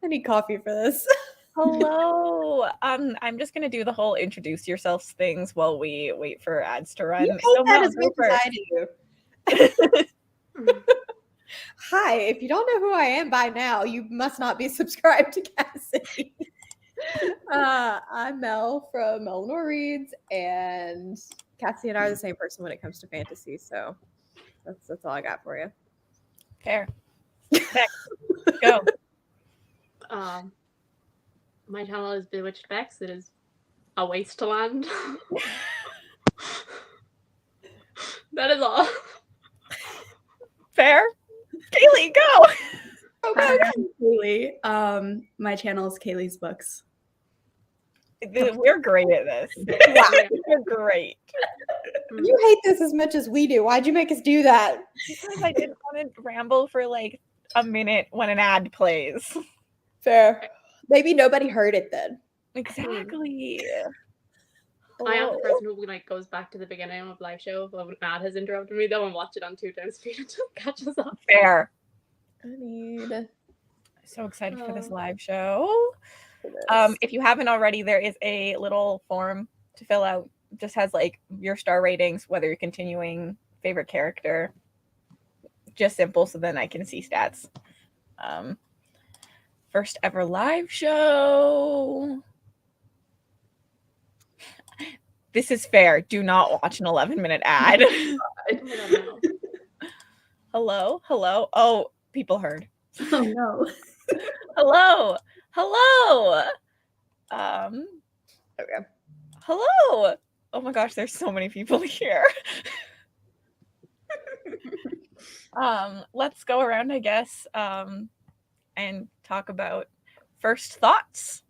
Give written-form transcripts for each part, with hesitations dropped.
I need coffee for this. Hello. I'm just gonna do the whole introduce yourselves things while we wait for ads to run. You hate that Mel, as go much as I do. Hi, if you don't know who I am by now, you must not be subscribed to Cassidy. I'm Mel from Eleanor Reads, and Cassie and I are the same person when it comes to fantasy, so that's all I got for you. Fair. Bex, go. My channel is Bewitched Bex. It is a wasteland. That is all. Fair. Kaylee, go. Hi, I'm Kaylee. My channel is Kaylee's Books. We're great at this. Wow. We're great. You hate this as much as we do. Why'd you make us do that? Because I didn't want to ramble for like a minute when an ad plays. Fair. Maybe nobody heard it then. Exactly. I am the person who like goes back to the beginning of live show when an ad has interrupted me, though, and watch it on 2 times speed until it catches up. Fair. So excited for this live show. If you haven't already, there is a little form to fill out. It just has like your star ratings, whether you're continuing, favorite character. Just simple, so then I can see stats. First ever live show. This is fair. Do not watch an 11-minute ad. Hello? Oh, people heard. Oh no. Hello. Okay. Hello. Oh my gosh, there's so many people here. Let's go around, I guess, and talk about first thoughts,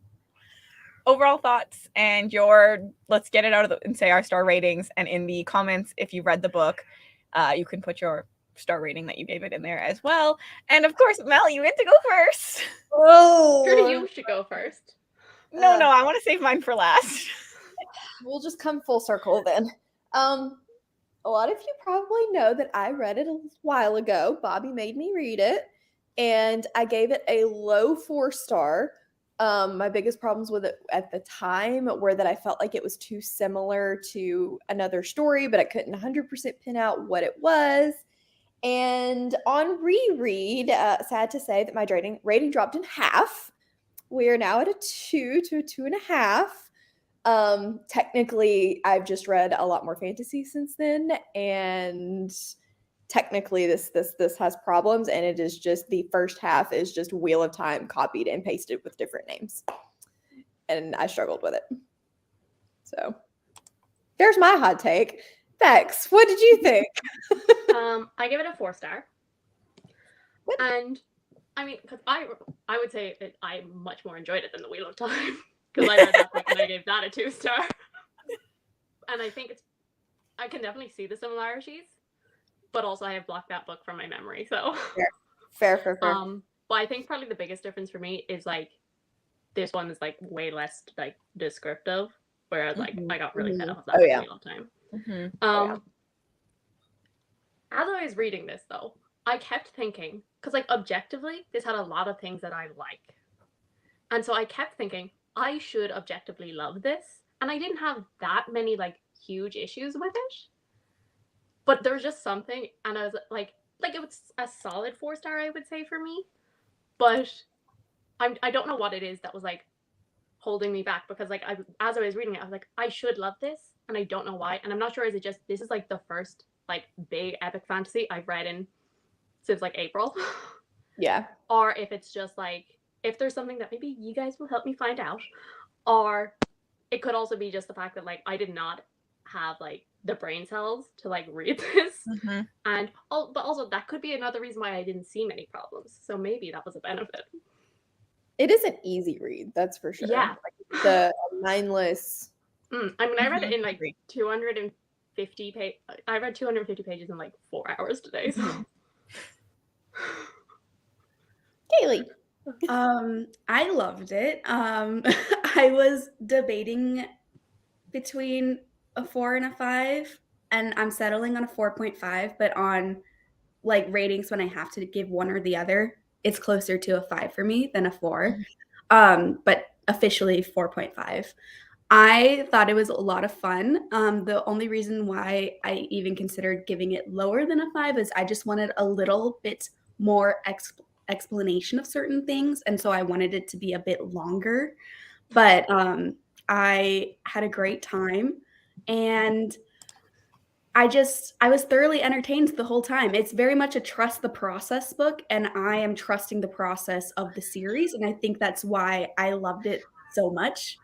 overall thoughts, and let's get it out of and say our star ratings. And in the comments, if you read the book, you can put your star rating that you gave it in there as well. And of course, Mel, you get to go first. Oh, Sure, you should go first. No, I want to save mine for last. We'll just come full circle then. A lot of you probably know that I read it a while ago. Bobby made me read it, and I gave it a low 4-star. My biggest problems with it at the time were that I felt like it was too similar to another story, but I couldn't 100% pin out what it was. And on reread, sad to say that my rating dropped in half. We are now at a 2 to a 2.5. Technically, I've just read a lot more fantasy since then, and technically this has problems, and it is just the first half is just Wheel of Time copied and pasted with different names, and I struggled with it. So there's my hot take. Bex, what did you think? I give it a 4-star. And I mean, because I would say that I much more enjoyed it than the Wheel of Time, because I read that book and I gave that a 2-star. And I think I can definitely see the similarities, but also I have blocked that book from my memory. So fair. But I think probably the biggest difference for me is like this one is like way less like descriptive, whereas like I got really fed up with that Wheel of Time. As I was reading this though, I kept thinking, because like objectively, this had a lot of things that I like. And so I kept thinking, I should objectively love this. And I didn't have that many like huge issues with it. But there was just something, and I was like it was a solid 4-star, I would say, for me. But I don't know what it is that was like holding me back, because like as I was reading it, I was like, I should love this, and I don't know why. And I'm not sure, is it just this is like the first like big epic fantasy I've read since like April. Yeah. Or if it's just like, if there's something that maybe you guys will help me find out, or it could also be just the fact that like I did not have like the brain cells to like read this. And but also that could be another reason why I didn't see many problems, so maybe that was a benefit. It is an easy read, that's for sure. Yeah. Like the mindless. I mean, I read it in like 250 pages. I read 250 pages in like 4 hours today. So. Kaylee. I loved it. I was debating between a 4 and a 5, and I'm settling on a 4.5, but on like ratings when I have to give one or the other, it's closer to a 5 for me than a 4, but officially 4.5. I thought it was a lot of fun. The only reason why I even considered giving it lower than a 5 is I just wanted a little bit more explanation of certain things, and so I wanted it to be a bit longer. But I had a great time, and I was thoroughly entertained the whole time. It's very much a trust the process book, and I am trusting the process of the series, and I think that's why I loved it so much,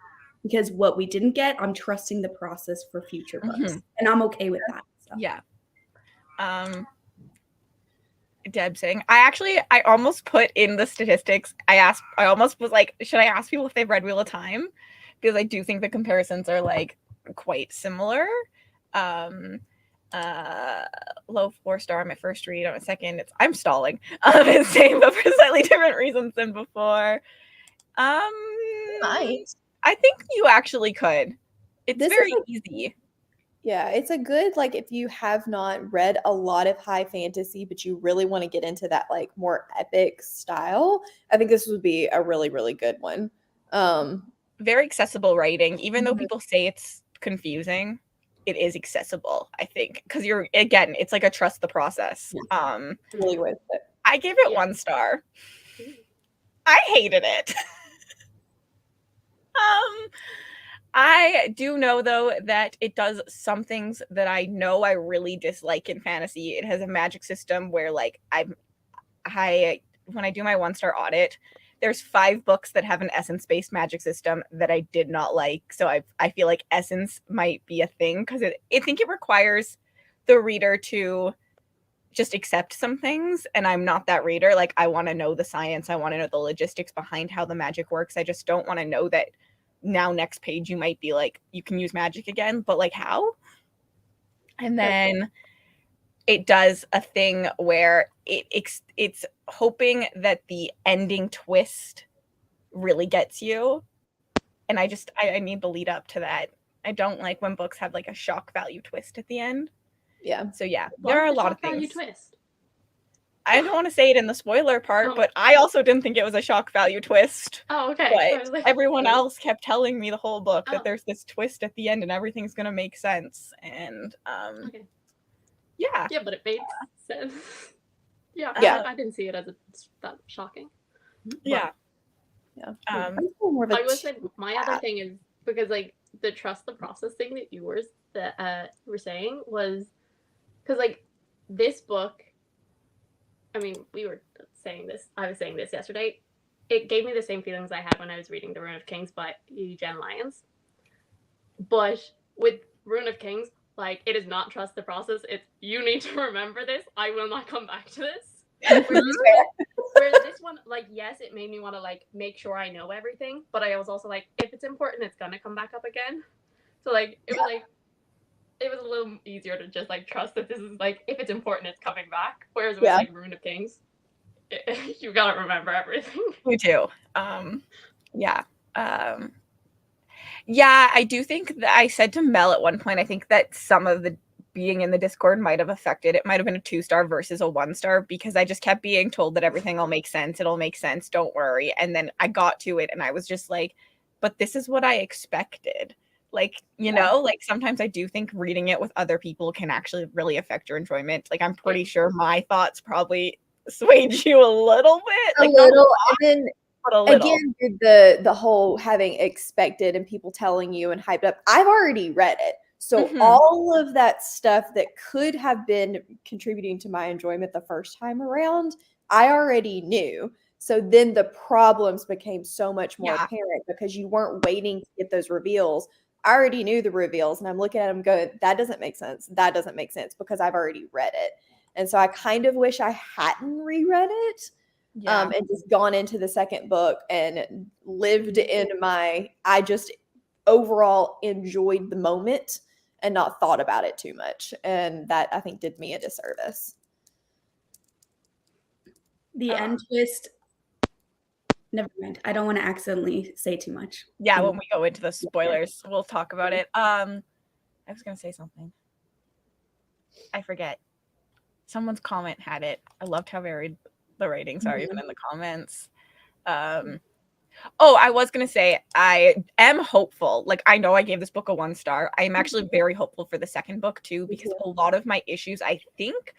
because what we didn't get, I'm trusting the process for future books, and I'm okay with that. So. Yeah. Deb saying, I almost put in the statistics. I almost was like, should I ask people if they've read Wheel of Time? Because I do think the comparisons are like quite similar. Low 4-star, my first read. On a second, I'm stalling. It's same, but for slightly different reasons than before. Nice. I think you actually could. It's very easy. Yeah, it's a good, like, if you have not read a lot of high fantasy, but you really want to get into that, like, more epic style, I think this would be a really, really good one. Very accessible writing, even though people say it's confusing, it is accessible, I think, because it's like a trust the process. Really with it. I gave it 1 star. I hated it. I do know, though, that it does some things that I know I really dislike in fantasy. It has a magic system where, like, when I do my 1-star audit, there's 5 books that have an essence-based magic system that I did not like. So I feel like essence might be a thing, because I think it requires the reader to just accept some things, and I'm not that reader. Like, I want to know the science. I want to know the logistics behind how the magic works. I just don't want to know that now next page you might be like, you can use magic again, but like how? And then it does a thing where it's hoping that the ending twist really gets you, and I need the lead up to that. I don't like when books have like a shock value twist at the end. Yeah. So yeah, there are a lot of Value things. twist. I don't want to say it in the spoiler part, but I also didn't think it was a shock value twist. Oh, okay. But Like, everyone else kept telling me the whole book that there's this twist at the end and everything's gonna make sense. And okay. Yeah. Yeah, but it made sense. Yeah. I didn't see it as that shocking. Yeah. Yeah. I would say my other thing is, because like the trust the process thing that you were saying was, because like this book, I mean, we were saying this, I was saying this yesterday, it gave me the same feelings I had when I was reading The Rune of Kings by Jen Lyons. But with Rune of Kings, like, it is not trust the process, it's you need to remember this, I will not come back to this. Whereas this one, like, yes, it made me want to like make sure I know everything, but I was also like, if it's important, it's gonna come back up again. So like it was a little easier to just like trust that this is like, if it's important, it's coming back. Whereas with like Rune of Kings, you gotta remember everything. Me too. Yeah. Yeah, I do think that I said to Mel at one point, I think that some of the being in the Discord might have affected. It might have been a 2-star versus a 1-star, because I just kept being told that everything will make sense. It'll make sense. Don't worry. And then I got to it and I was just like, but this is what I expected. Like, you know, like sometimes I do think reading it with other people can actually really affect your enjoyment. Like, I'm pretty sure my thoughts probably swayed you a little bit. Like, a little, and then a little. Again, the whole having expected and people telling you and hyped up. I've already read it. So all of that stuff that could have been contributing to my enjoyment the first time around, I already knew. So then the problems became so much more apparent, because you weren't waiting to get those reveals. I already knew the reveals, and I'm looking at them going, that doesn't make sense. That doesn't make sense, because I've already read it. And so I kind of wish I hadn't reread it. And just gone into the second book and lived in I just overall enjoyed the moment and not thought about it too much. And that, I think, did me a disservice. The end twist, never mind. I don't want to accidentally say too much. Yeah, when we go into the spoilers, we'll talk about it. I was going to say something. I forget. Someone's comment had it. I loved how varied the ratings are, even in the comments. Oh, I was going to say, I am hopeful. Like, I know I gave this book a 1 star. I am actually very hopeful for the second book, too, because a lot of my issues, I think,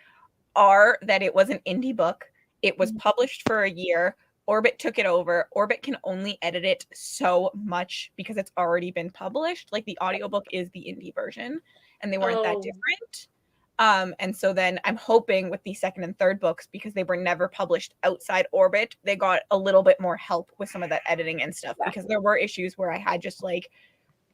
are that it was an indie book. It was published for a year. Orbit took it over. Orbit can only edit it so much because it's already been published. Like, the audiobook is the indie version, and they weren't that different. And so then I'm hoping with the second and third books, because they were never published outside Orbit, they got a little bit more help with some of that editing and stuff, because there were issues where I had just like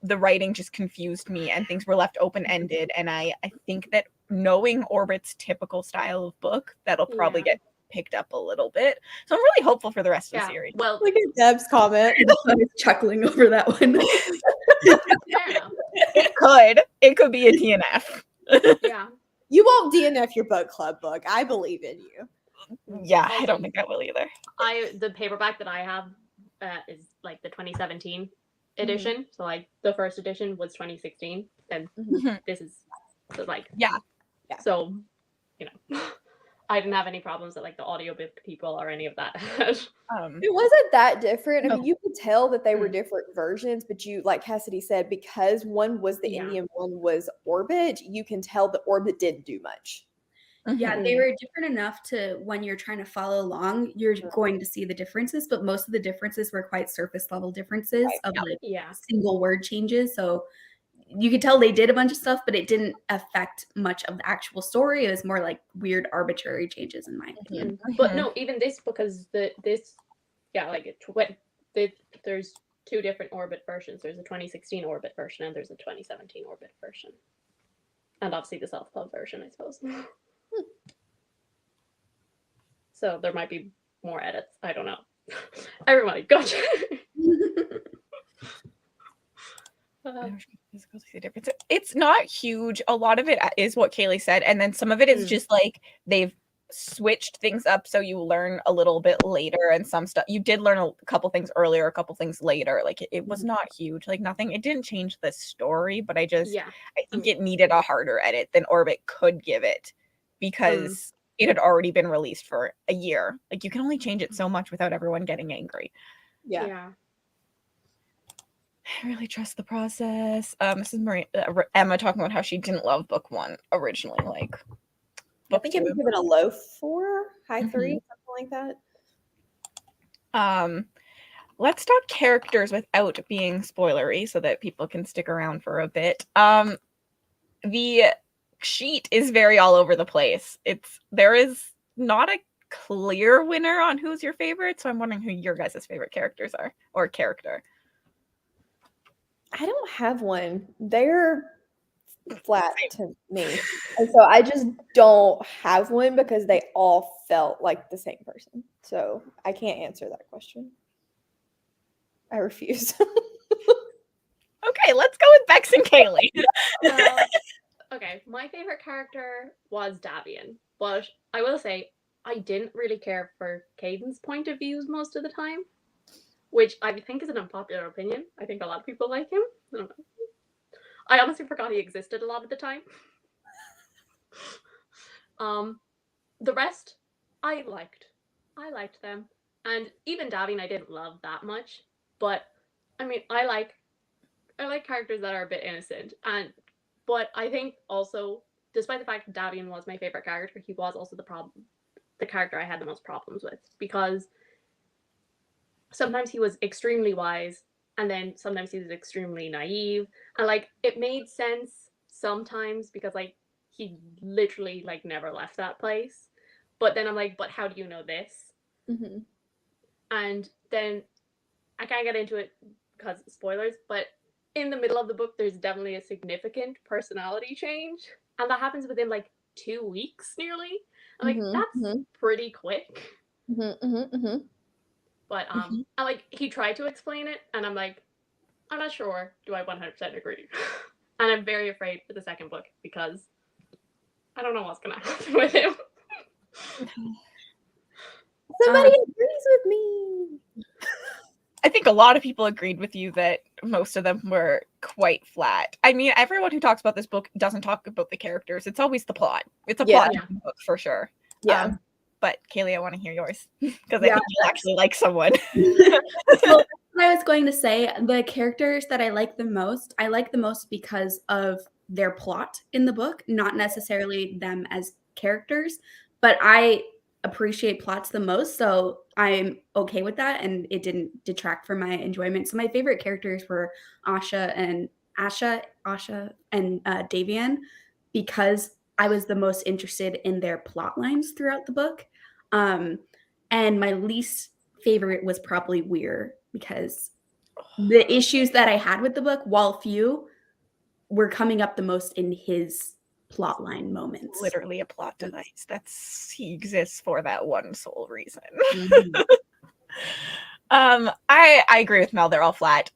the writing just confused me and things were left open-ended. And I think that knowing Orbit's typical style of book, that'll probably get picked up a little bit. So I'm really hopeful for the rest of the series. Well, Look at Deb's comment. I was chuckling over that one. fair enough. It could be a DNF. Yeah. You won't DNF your book club book. I believe in you. Yeah, I don't think I will either. The paperback that I have is like the 2017 edition. So like the first edition was 2016, and this is like So, you know, I didn't have any problems with like the audiobook people or any of that. It wasn't that different. I mean, you could tell that they were different versions, but you, like Cassidy said, because one was the indie and one was Orbit, you can tell that Orbit didn't do much. Yeah, they were different enough to when you're trying to follow along, you're going to see the differences, but most of the differences were quite surface level differences of like single word changes. So you could tell they did a bunch of stuff, but it didn't affect much of the actual story. It was more like weird arbitrary changes, in my opinion. But no, even this, because there's 2 different Orbit versions. There's a 2016 Orbit version and there's a 2017 Orbit version. And obviously the self-pub version, I suppose. So there might be more edits. I don't know. Everybody, gotcha. It's not huge. A lot of it is what Kaylee said, and then some of it is just like they've switched things up so you learn a little bit later, and some stuff you did learn a couple things earlier, a couple things later. Like it was not huge, like nothing. It didn't change the story, but I think it needed a harder edit than Orbit could give it, because it had already been released for a year. Like you can only change it so much without everyone getting angry. Yeah. I really trust the process. This is Emma talking about how she didn't love book 1 originally. Like, I think it was given a low 4, high 3, something like that. Let's talk characters without being spoilery, so that people can stick around for a bit. The sheet is very all over the place. There is not a clear winner on who's your favorite, so I'm wondering who your guys' favorite characters are, or character. I don't have one. They're flat to me. And so I just don't have one because they all felt like the same person. So I can't answer that question. I refuse. Okay, let's go with Bex and Kaylee. Okay, my favorite character was Davian, but I will say I didn't really care for Caden's point of views most of the time, which I think is an unpopular opinion. I think a lot of people like him. I don't know. I honestly forgot he existed a lot of the time. The rest, I liked. I liked them. And even Davian I didn't love that much. But, I mean, I like characters that are a bit innocent. But I think also, despite the fact that Davian was my favorite character, he was also the character I had the most problems with. Because sometimes he was extremely wise, and then sometimes he was extremely naive, and like it made sense sometimes because like he literally like never left that place, but then I'm like, but how do you know this? And then I can't get into it because spoilers, but in the middle of the book there's definitely a significant personality change, and that happens within like 2 weeks nearly. I'm like, that's pretty quick. But I like he tried to explain it, and I'm like, I'm not sure. Do I 100% agree? And I'm very afraid for the second book because I don't know what's gonna happen with him. Somebody agrees with me. I think a lot of people agreed with you that most of them were quite flat. I mean, everyone who talks about this book doesn't talk about the characters. It's always the plot. It's a plot book for sure. Yeah. But Kaylee, I want to hear yours because I Yeah. think you'll actually like someone. Well, what I was going to say, the characters that I like the most because of their plot in the book, not necessarily them as characters, but I appreciate plots the most, so I'm okay with that, and it didn't detract from my enjoyment. So my favorite characters were Asha and Davian, because I was the most interested in their plot lines throughout the book. And my least favorite was probably Weir, because the issues that I had with the book, while few, were coming up the most in his plotline moments. Literally a plot device. He exists for that one sole reason. Mhm. I agree with Mel. They're all flat.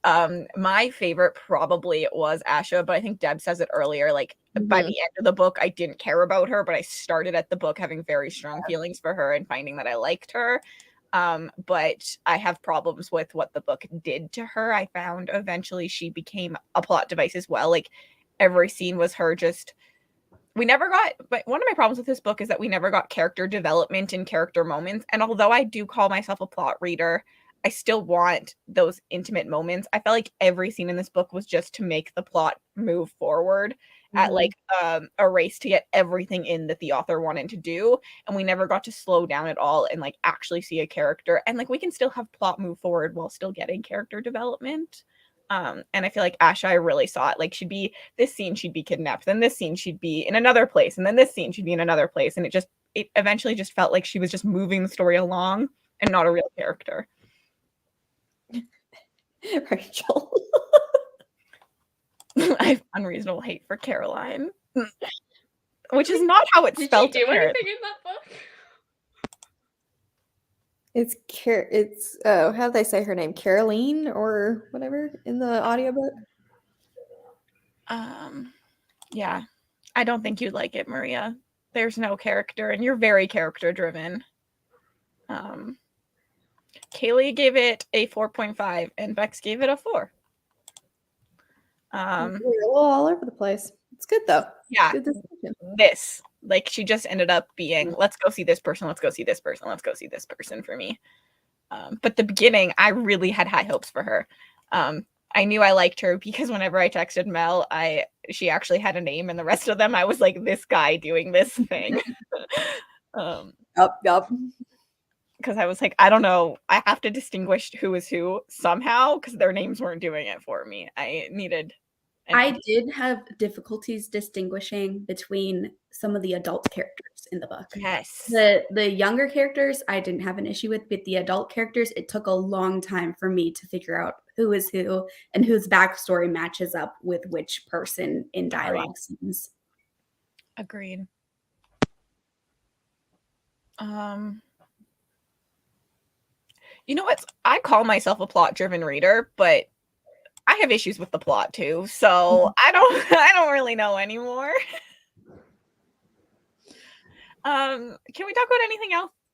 My favorite probably was Asha, but I think Deb says it earlier. Like by the end of the book, I didn't care about her, but I started at the book having very strong feelings for her and finding that I liked her. But I have problems with what the book did to her. I found eventually she became a plot device as well. Like every scene was her just. But one of my problems with this book is that we never got character development and character moments. And although I do call myself a plot reader, I still want those intimate moments. I felt like every scene in this book was just to make the plot move forward at like a race to get everything in that the author wanted to do. And we never got to slow down at all and like actually see a character. And like we can still have plot move forward while still getting character development. And I feel like Asha, I really saw it. Like this scene she'd be kidnapped, then this scene she'd be in another place, and then this scene she'd be in another place. And it eventually just felt like she was just moving the story along and not a real character. Rachel. I have unreasonable hate for Caroline, which is not how it's spelled. Did she do anything in that book? It's how do they say her name? Caroline or whatever in the audiobook? Yeah. I don't think you'd like it, Maria. There's no character, and you're very character driven. Kaylee gave it a 4.5 and Bex gave it a 4. We're a little all over the place. It's good though. Yeah. Good discussion. Like she just ended up being, let's go see this person, let's go see this person, let's go see this person for me. But the beginning, I really had high hopes for her. I knew I liked her because whenever I texted Mel, she actually had a name, and the rest of them, I was like, this guy doing this thing. Yup. Because I was like, I don't know. I have to distinguish who is who somehow because their names weren't doing it for me. I did have difficulties distinguishing between some of the adult characters in the book. Yes. The younger characters I didn't have an issue with, but the adult characters, it took a long time for me to figure out who is who and whose backstory matches up with which person in dialogue scenes. Agreed. You know what? I call myself a plot-driven reader, but I have issues with the plot too, so I don't really know anymore. Can we talk about anything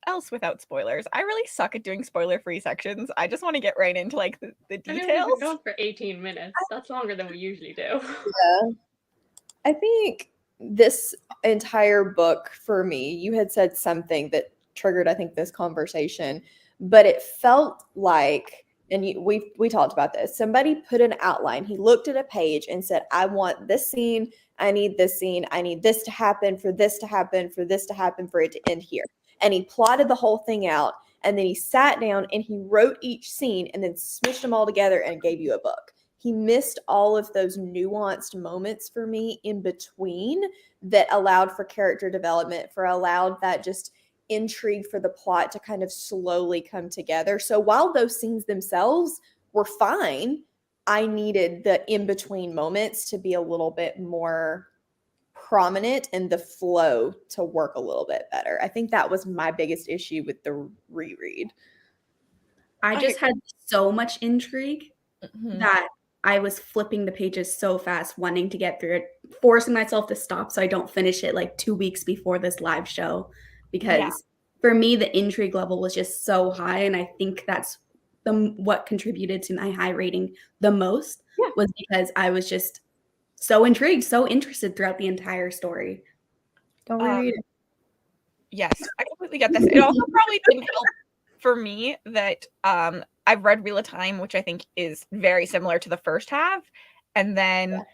else without spoilers? I really suck at doing spoiler-free sections. I just want to get right into like the details. I mean, we've been going for 18 minutes. That's longer than we usually do. Yeah. I think this entire book for me, you had said something that triggered, I think, this conversation, but it felt like, and we talked about this, somebody put an outline. He looked at a page and said, I want this scene, I need this scene, I need this to happen, for this to happen, for this to happen, for it to end here. And he plotted the whole thing out, and then he sat down and he wrote each scene and then smushed them all together and gave you a book. He missed all of those nuanced moments for me in between that allowed for character development, allowed that just intrigue for the plot to kind of slowly come together. So while those scenes themselves were fine, I needed the in-between moments to be a little bit more prominent and the flow to work a little bit better. I think that was my biggest issue with the reread. I just had so much intrigue that I was flipping the pages so fast, wanting to get through it, forcing myself to stop so I don't finish it like 2 weeks before this live show. Because for me, the intrigue level was just so high. And I think that's what contributed to my high rating the most was because I was just so intrigued, so interested throughout the entire story. Don't reread it. Yes, I completely get this. It also probably didn't help for me that I've read Wheel of Time, which I think is very similar to the first half, and then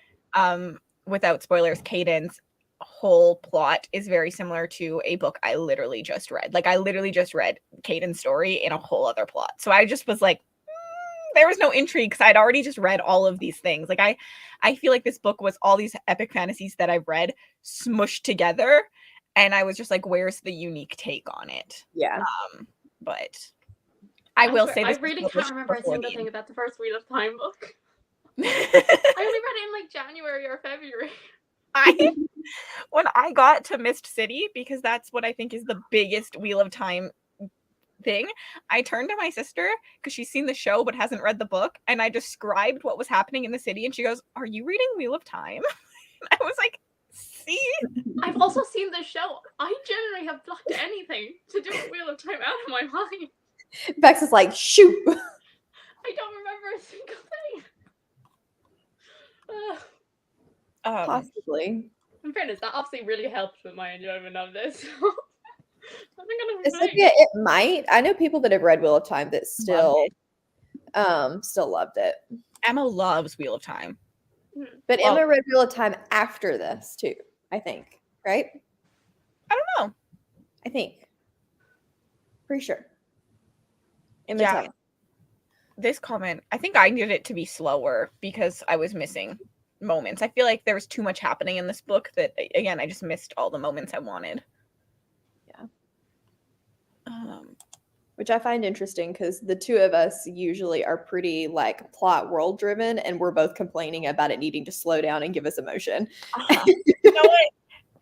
without spoilers, Caden's whole plot is very similar to a book I literally just read. Like I literally just read Caden's story in a whole other plot. So I just was like, there was no intrigue because I'd already just read all of these things. Like I feel like this book was all these epic fantasies that I've read smushed together, and I was just like, where's the unique take on it? Yeah. But I will say I this really can't remember a single thing about the first Wheel of Time book. I only read it in like January or February. When I got to Mist City, because that's what I think is the biggest Wheel of Time thing, I turned to my sister because she's seen the show but hasn't read the book, and I described what was happening in the city, and she goes, "Are you reading Wheel of Time?" I was like, "See, I've also seen the show. I generally have blocked anything to do with Wheel of Time out of my mind. Bex is like, shoot. I don't remember a single thing. Possibly. In fairness, that obviously really helped with my enjoyment of this. I think I'm gonna Like, yeah, it might. I know people that have read Wheel of Time that still loved it. Emma loves Wheel of Time." But Emma read Wheel of Time after this too, I think. Right? I don't know. I think. Pretty sure. Emma, Yeah. tell me. This comment, I think I needed it to be slower because I was missing moments. I feel like there was too much happening in this book that, again, I just missed all the moments I wanted. Yeah. Which I find interesting because the two of us usually are pretty like plot world driven, and we're both complaining about it needing to slow down and give us emotion. You know what?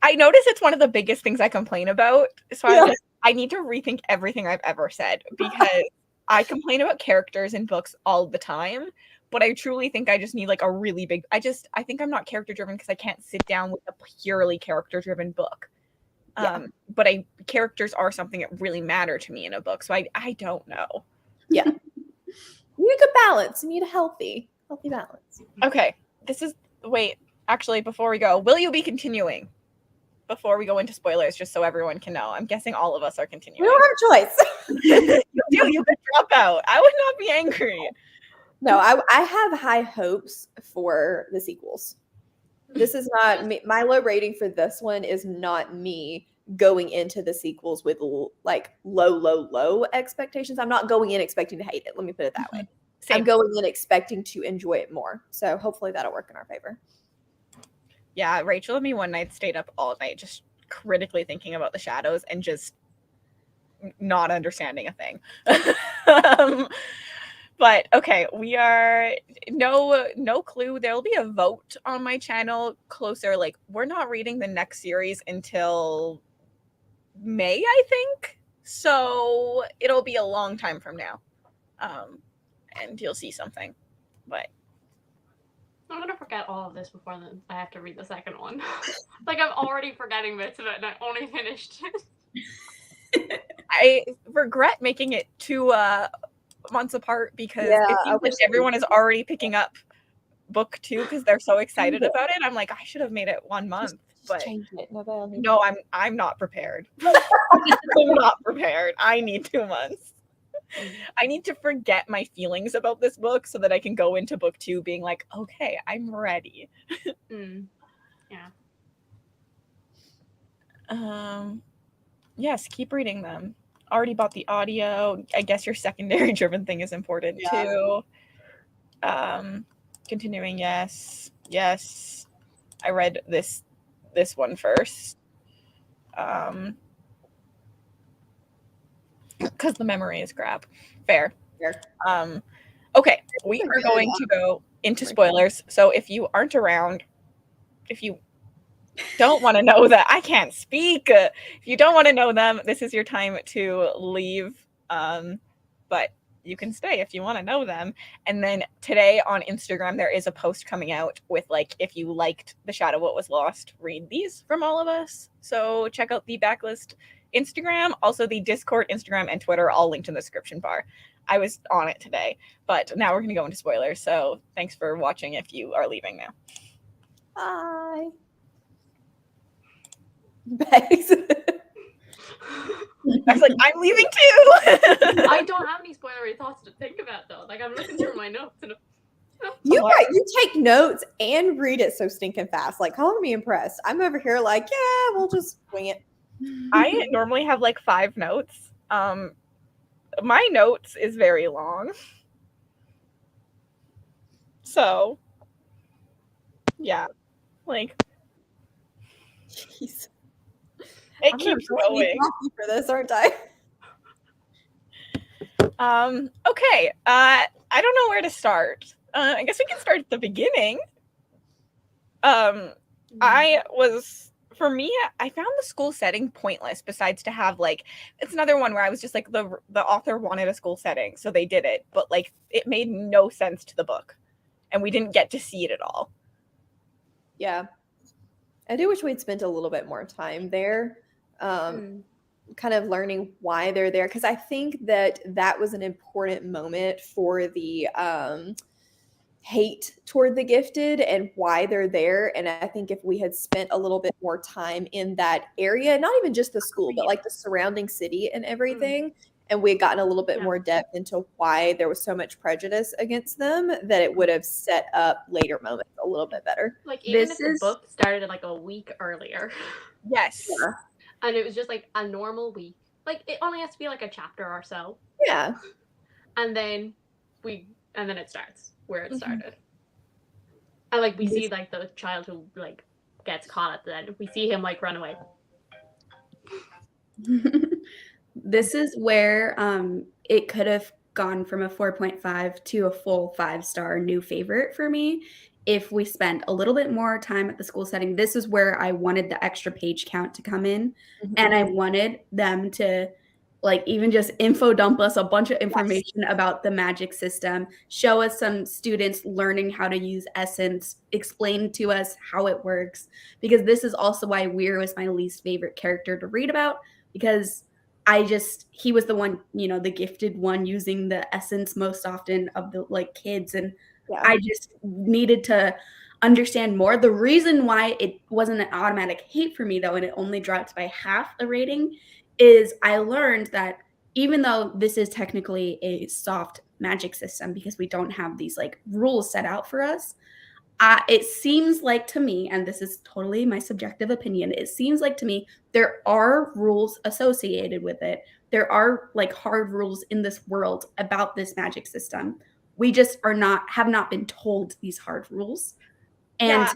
I notice it's one of the biggest things I complain about. So I was like, I need to rethink everything I've ever said, because I complain about characters in books all the time, but I truly think I just need like a really big, I think I'm not character driven because I can't sit down with a purely character driven book. But characters are something that really matter to me in a book. So I don't know. Yeah. You need a good balance. You need a healthy balance. Okay. Actually, before we go, will you be continuing? Before we go into spoilers, just so everyone can know. I'm guessing all of us are continuing. We don't have a choice. You could drop out. I would not be angry. No, I have high hopes for the sequels. This is not me. My low rating for this one is not me going into the sequels with like low expectations. I'm not going in expecting to hate it. Let me put it that way. Same. I'm going in expecting to enjoy it more. So hopefully that'll work in our favor. Yeah, Rachel and me one night stayed up all night just critically thinking about the shadows and just not understanding a thing. But okay, we are no clue. There'll be a vote on my channel closer. Like, we're not reading the next series until May, I think. So it'll be a long time from now. And you'll see something. But I'm gonna forget all of this before I have to read the second one. Like, I'm already forgetting bits of it, and I only finished it. I regret making it 2 months apart because it seems like everyone is already picking up book 2 because they're so excited about it. I'm like, I should have made it 1 month, but change it. No, I'm not prepared. I'm not prepared. I need 2 months. I need to forget my feelings about this book so that I can go into book 2 being like, okay, I'm ready. Yeah. Yes, keep reading them. Already bought the audio. I guess your secondary driven thing is important too. Continuing, yes. I read this one first. Because the memory is crap. Fair. Okay, we are going to go into spoilers. So if you aren't around, if you don't want to know that, I can't speak. If you don't want to know them, this is your time to leave. But you can stay if you want to know them. And then today on Instagram, there is a post coming out with like, if you liked The Shadow What Was Lost, read these from all of us. So check out the Backlist Instagram, also the Discord, Instagram, and Twitter, all linked in the description bar. I was on it today, but now we're going to go into spoilers. So thanks for watching if you are leaving now. Bye. Bex. I was like, I'm leaving too. I don't have any spoilery thoughts to think about though. Like I'm looking through my notes and You take notes and read it so stinking fast. Like, color me impressed. I'm over here like, yeah, we'll just wing it. I normally have like 5 notes. My notes is very long. So, yeah, like Jeez. it I'm gonna keeps really need going. coffee for this, aren't I? Okay. I don't know where to start. I guess we can start at the beginning. For me, I found the school setting pointless. Besides to have like, it's another one where I was just like the author wanted a school setting, so they did it, but like it made no sense to the book, and we didn't get to see it at all. Yeah. I do wish we'd spent a little bit more time there, kind of learning why they're there, because I think that was an important moment for the hate toward the gifted and why they're there. And I think if we had spent a little bit more time in that area, not even just the school, but like the surrounding city and everything, and we had gotten a little bit more depth into why there was so much prejudice against them, that it would have set up later moments a little bit better. like even if the book started like a week earlier. Yes. Yeah. And it was just like a normal week. Like it only has to be like a chapter or so. Yeah. And then it starts where it started. And like we see like the child who like gets caught at the end. We see him like run away. This is where it could have gone from a 4.5 to a full 5-star new favorite for me if we spent a little bit more time at the school setting. This is where I wanted the extra page count to come in, and I wanted them to like even just info dump us a bunch of information about the magic system, show us some students learning how to use essence, explain to us how it works, because this is also why Weir was my least favorite character to read about, because he was the one, the gifted one using the essence most often of the like kids, and I just needed to understand more. The reason why it wasn't an automatic hate for me though, and it only dropped by half a rating, is I learned that even though this is technically a soft magic system because we don't have these like rules set out for us, it seems like to me, and this is totally my subjective opinion, it seems like to me there are rules associated with it. There are like hard rules in this world about this magic system. We just have not been told these hard rules. And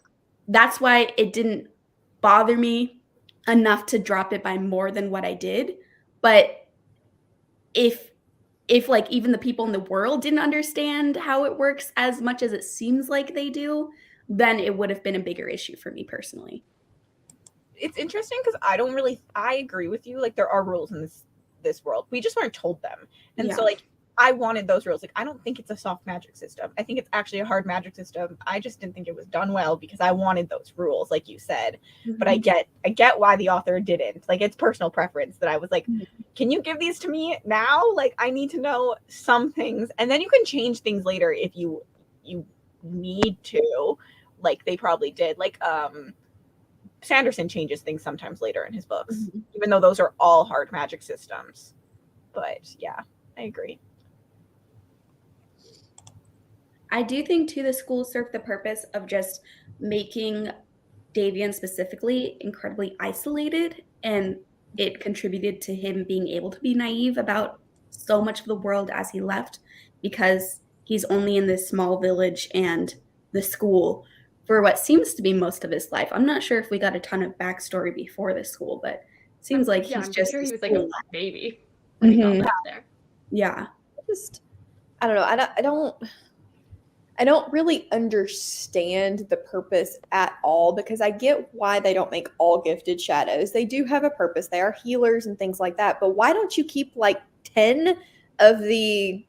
that's why it didn't bother me enough to drop it by more than what I did. But if like even the people in the world didn't understand how it works as much as it seems like they do, then it would have been a bigger issue for me personally. It's interesting because I agree with you. Like there are rules in this world. We just weren't told them. And so like I wanted those rules. Like I don't think it's a soft magic system. I think it's actually a hard magic system. I just didn't think it was done well because I wanted those rules, like you said. But I get why the author didn't. Like it's personal preference that I was like, can you give these to me now? Like I need to know some things, and then you can change things later if you need to. Like they probably did. Like Sanderson changes things sometimes later in his books, even though those are all hard magic systems. But yeah, I agree. I do think too the school served the purpose of just making Davian specifically incredibly isolated, and it contributed to him being able to be naive about so much of the world as he left, because he's only in this small village and the school for what seems to be most of his life. I'm not sure if we got a ton of backstory before the school, but it seems like he's I'm just sure he was like a baby when he got left there. Yeah. I don't know. I don't really understand the purpose at all, because I get why they don't make all gifted shadows. They do have a purpose. They are healers and things like that. But why don't you keep like 10 of the,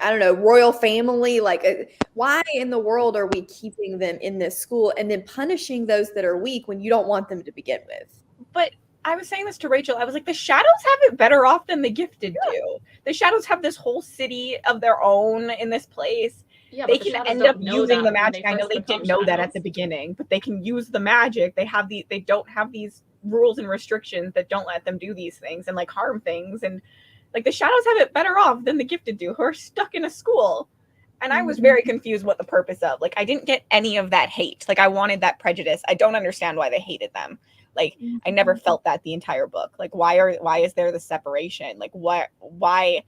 I don't know, royal family? Like, why in the world are we keeping them in this school and then punishing those that are weak when you don't want them to begin with? But I was saying this to Rachel. I was like, the shadows have it better off than the gifted do. The shadows have this whole city of their own in this place. Yeah, they can end up using the magic. I know they didn't know that at the beginning, but they can use the magic. They don't have these rules and restrictions that don't let them do these things and like harm things, and like the shadows have it better off than the gifted do, who are stuck in a school. And I was very confused what the purpose of. Like, I didn't get any of that hate. Like, I wanted that prejudice. I don't understand why they hated them. Like, I never felt that the entire book. Like, why is there the separation? Like, why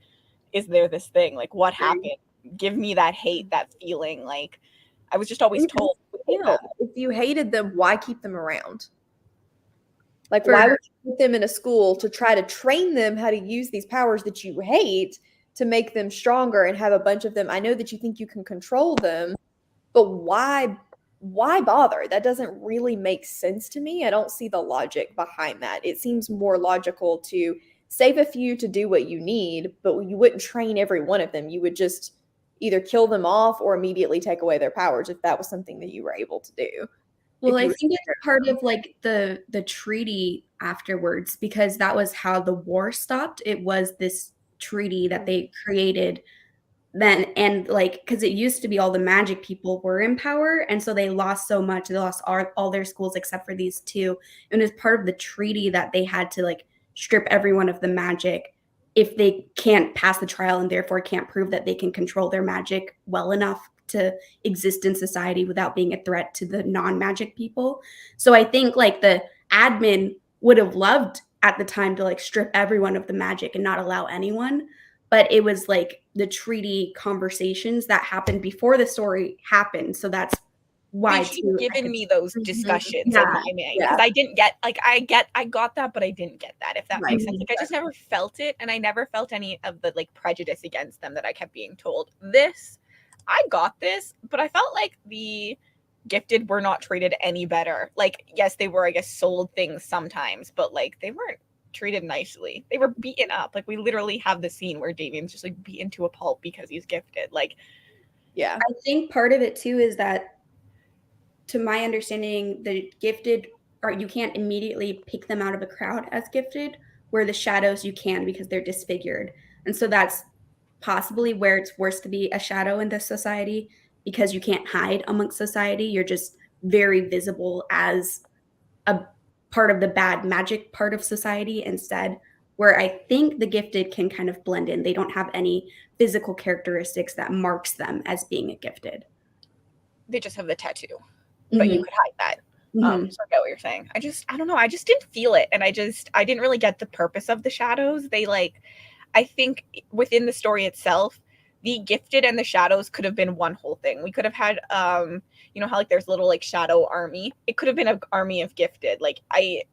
is there this thing? Like, what happened? Give me that hate, that feeling. Like, I was just always told. Yeah. If you hated them, why keep them around? Like, For- why would you put them in a school to try to train them how to use these powers that you hate to make them stronger and have a bunch of them? I know that you think you can control them, but why bother? That doesn't really make sense to me. I don't see the logic behind that. It seems more logical to save a few to do what you need, but you wouldn't train every one of them. You would just either kill them off or immediately take away their powers if that was something that you were able to do. Well, If I you think it's part of like the treaty afterwards, because that was how the war stopped. It was this treaty that they created then, and like, because it used to be all the magic people were in power, and so they lost so much. They lost all their schools except for these two, and it's part of the treaty that they had to like strip everyone of the magic if they can't pass the trial and therefore can't prove that they can control their magic well enough to exist in society without being a threat to the non-magic people. So I think like the admin would have loved at the time to like strip everyone of the magic and not allow anyone, but it was like the treaty conversations that happened before the story happened. So that's why They should have given me those discussions in Yeah, my mind, yeah. because I didn't get, like, I got that, but I didn't get that, if that makes sense. Like, I just never felt it, and I never felt any of the like prejudice against them that I kept being told. I got this, but I felt like the gifted were not treated any better. Like, yes, they were, I guess, sold things sometimes, but like they weren't treated nicely. They were beaten up. Like, we literally have the scene where Davian's just like beaten to a pulp because he's gifted. Like, yeah. I think part of it too is that, to my understanding, the gifted are, you can't immediately pick them out of a crowd as gifted, where the shadows you can because they're disfigured. And so that's possibly where it's worse to be a shadow in this society, because you can't hide amongst society. You're just very visible as a part of the bad magic part of society instead, where I think the gifted can kind of blend in. They don't have any physical characteristics that marks them as being a gifted. they just have the tattoo, but you could hide that. So I get what you're saying. I don't know. I just didn't feel it. And I didn't really get the purpose of the shadows. I think within the story itself, the gifted and the shadows could have been one whole thing. We could have had, you know how like there's little like shadow army. It could have been an army of gifted. Like, I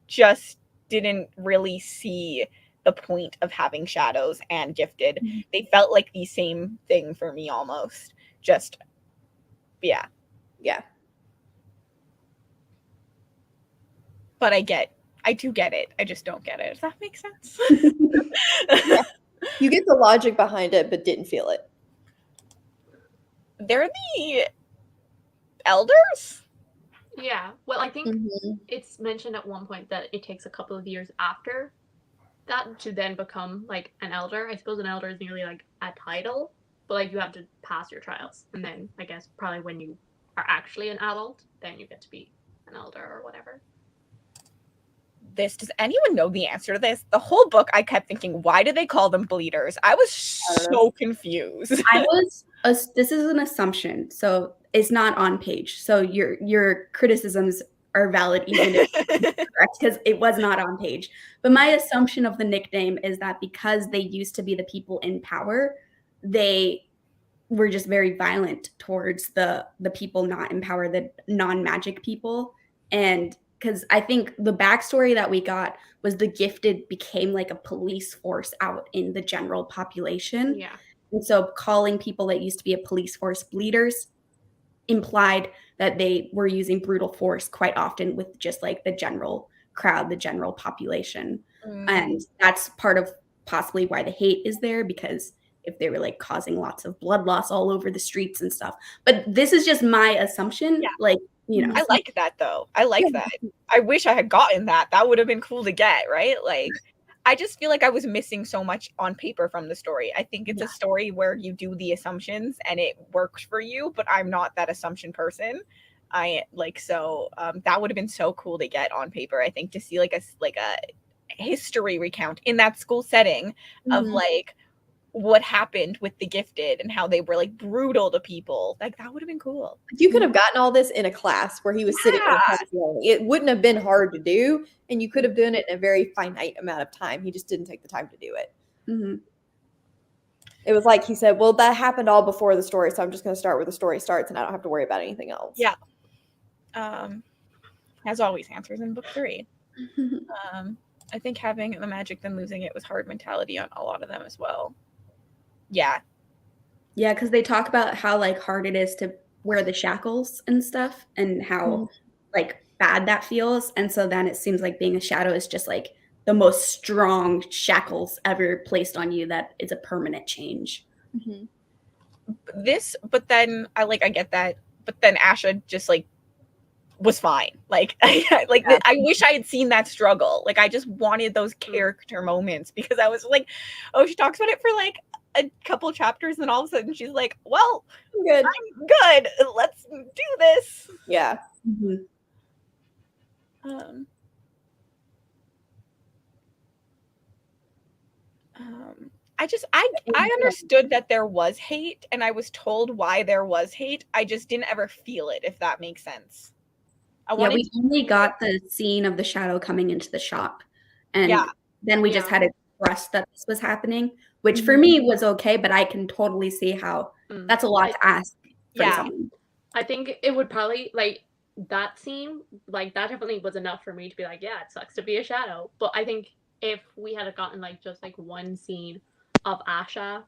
just didn't really see the point of having shadows and gifted. They felt like the same thing for me almost. Just, yeah. Yeah. But I do get it. I just don't get it. Does that make sense? You get the logic behind it, but didn't feel it. They're the elders? Yeah. Well, I think Mm-hmm. it's mentioned at one point that it takes a couple of years after that to then become like an elder. I suppose an elder is nearly like a title, but like you have to pass your trials, and then I guess probably when you are actually an adult, then you get to be an elder or whatever. Does anyone know the answer to this? The whole book I kept thinking, why do they call them bleeders? I was so confused. This is an assumption, so it's not on page. So your criticisms are valid even if it's correct, because it was not on page. But my assumption of the nickname is that because they used to be the people in power, they were just very violent towards the people not in power, the non-magic people. And because I think the backstory that we got was the gifted became like a police force out in the general population. Yeah. And so calling people that used to be a police force bleeders implied that they were using brutal force quite often with just like the general crowd, the general population. And that's part of possibly why the hate is there, because if they were like causing lots of blood loss all over the streets and stuff. But this is just my assumption. Yeah. Like, you know. I like that though. I like that. I wish I had gotten that. That would have been cool to get, right? Like, I just feel like I was missing so much on paper from the story. I think it's a story where you do the assumptions and it works for you, but I'm not that assumption person. That would have been so cool to get on paper, I think, to see like a history recount in that school setting of Mhm. like what happened with the gifted and how they were like brutal to people. Like that would have been cool. You could have gotten all this in a class where he was sitting in a class alone. It wouldn't have been hard to do, and you could have done it in a very finite amount of time. He just didn't take the time to do it. Mm-hmm. It was like he said, well, that happened all before the story, so I'm just going to start where the story starts, and I don't have to worry about anything else. Yeah. As always, answers in book 3. I think having the magic then losing it was hard mentality on a lot of them as well. Yeah. Yeah, because they talk about how like hard it is to wear the shackles and stuff, and how like bad that feels. And so then it seems like being a shadow is just like the most strong shackles ever placed on you that is a permanent change. Mm-hmm. But then I get that. But then Asha just like was fine. Like, I wish I had seen that struggle. Like, I just wanted those character moments, because I was like, oh, she talks about it for like a couple chapters, and then all of a sudden she's like, well, good. I'm good. Let's do this. Yeah. Mm-hmm. I understood that there was hate, and I was told why there was hate. I just didn't ever feel it, if that makes sense. We only got the scene of the shadow coming into the shop, and then we just had to trust that this was happening, which for me was okay, but I can totally see how that's a lot to ask from someone. I think it would probably, like, that scene, like, that definitely was enough for me to be like, yeah, it sucks to be a shadow. But I think if we had gotten, like, just, like, one scene of Asha,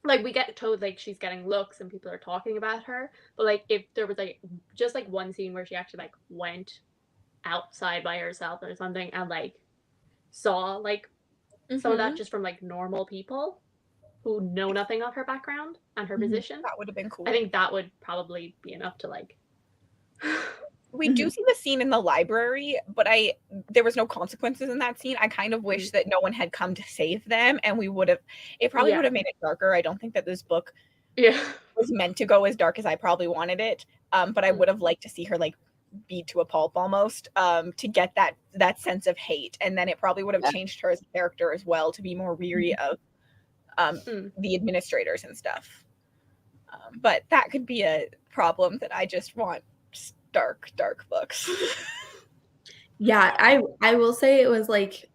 like, we get told, like, she's getting looks and people are talking about her, but, like, if there was, like, just, like, one scene where she actually, like, went outside by herself or something and, like, saw, like, some of that just from, like, normal people who know nothing of her background and her position, that would have been cool. I think that would probably be enough to, like... We do see the scene in the library, but there was no consequences in that scene. I kind of wish that no one had come to save them, and it probably would have made it darker. I don't think that this book was meant to go as dark as I probably wanted it, but I would have liked to see her like beat to a pulp almost, to get that sense of hate, and then it probably would have changed her as a character as well, to be more weary of the administrators and stuff. But that could be a problem, that I just want dark books. Yeah, I will say it was like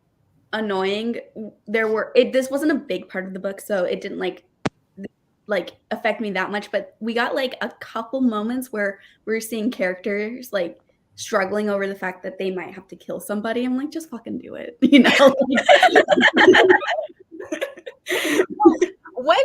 annoying. This wasn't a big part of the book, so it didn't like affect me that much, but we got like a couple moments where we're seeing characters like struggling over the fact that they might have to kill somebody. I'm like, just fucking do it, you know? When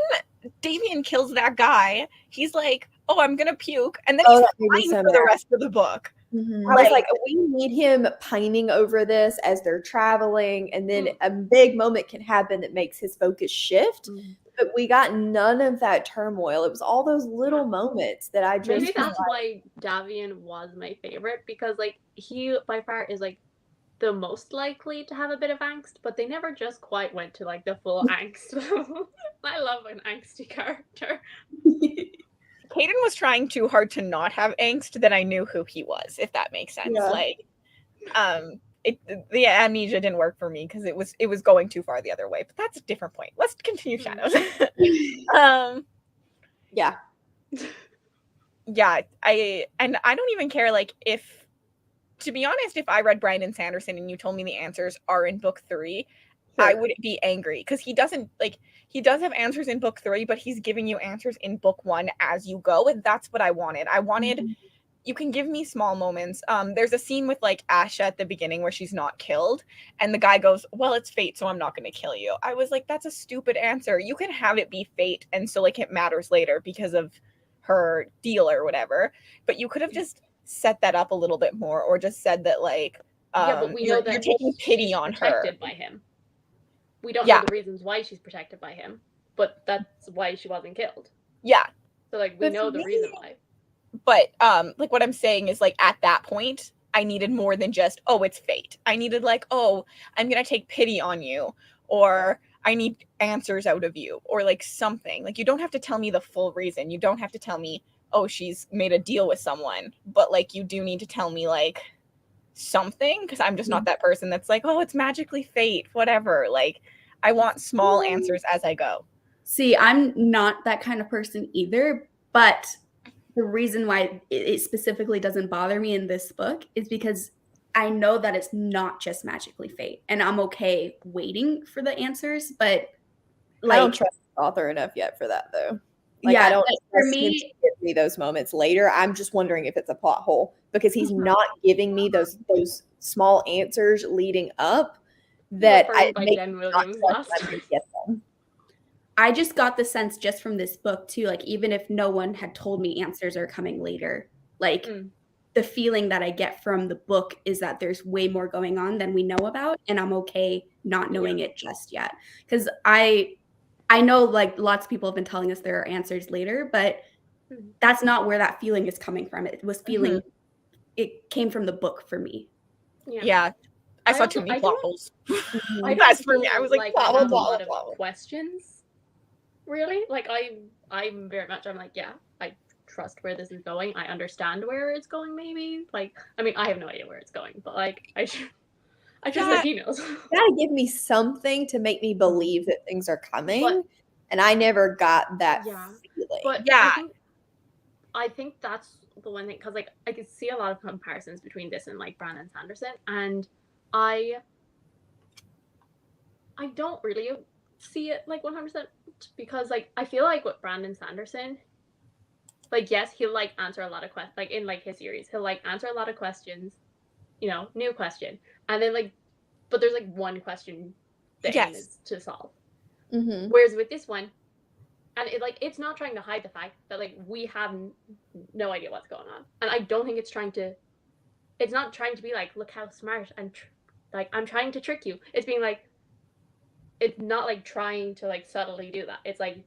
Damien kills that guy, he's like, oh, I'm gonna puke, and then he's fine for the rest of the book. I was like, we need him pining over this as they're traveling, and then a big moment can happen that makes his focus shift. But we got none of that turmoil. It was all those little moments that I just... Maybe that's why Davian was my favorite, because like he by far is like the most likely to have a bit of angst, but they never just quite went to like the full angst. I love an angsty character. Caden was trying too hard to not have angst that I knew who he was, if that makes sense. Yeah. Like, the amnesia didn't work for me because it was going too far the other way. But that's a different point. Let's continue Shadows. Yeah. Yeah, I don't even care, like, if, to be honest, if I read Brandon Sanderson and you told me the answers are in book 3, I would be angry, because he does have answers in book 3, but he's giving you answers in book 1 as you go, and that's what I wanted. You can give me small moments. There's a scene with like Asha at the beginning where she's not killed, and the guy goes, well, it's fate, so I'm not going to kill you. I was like, that's a stupid answer. You can have it be fate, and so like it matters later because of her deal or whatever, but you could have just set that up a little bit more, or just said that like, but we know that you're taking pity on her. Protected by him. We don't know the reasons why she's protected by him, but that's why she wasn't killed. Yeah. So like we know the reason why. But like what I'm saying is, like, at that point, I needed more than just, oh, it's fate. I needed like, oh, I'm gonna take pity on you, or I need answers out of you, or like something. Like, you don't have to tell me the full reason. You don't have to tell me oh, she's made a deal with someone, but like you do need to tell me like something, because I'm just not that person that's like, oh, it's magically fate, whatever. Like I want small answers as I go. See, I'm not that kind of person either, but the reason why it specifically doesn't bother me in this book is because I know that it's not just magically fate, and I'm okay waiting for the answers, but I don't like, trust the author enough yet for that, though. Like, yeah, I don't like, for trust him to me, give me those moments later. I'm just wondering if it's a plot hole because he's not giving me those small answers leading up that Affirmed by make Jen me not Williams trust last. him to get them. I just got the sense just from this book too, like even if no one had told me answers are coming later, like the feeling that I get from the book is that there's way more going on than we know about, and I'm okay not knowing it just yet. Because I know like lots of people have been telling us there are answers later, but that's not where that feeling is coming from. It was feeling it came from the book for me. Yeah. I saw too many plot holes. I That's don't for me. I was like, I plot hole, have a plot lot hole. of questions. Really? Like I'm very much, I'm like, yeah, I trust where this is going. I understand where it's going, maybe. Like, I mean, I have no idea where it's going, but like I trust that he knows. You gotta give me something to make me believe that things are coming. And I never got that feeling. But I think that's the one thing, because like I could see a lot of comparisons between this and like Brandon Sanderson, and I don't really see it like 100%, because like I feel like with Brandon Sanderson, like yes, he'll like answer a lot of questions, like in like his series, he'll like answer a lot of questions, you know, new question, and then like, but there's like one question the aim is to solve. Whereas with this one, and it like it's not trying to hide the fact that like we have no idea what's going on, and I don't think it's not trying to be like, look how smart and like I'm trying to trick you. It's being like, it's not like trying to like subtly do that. It's like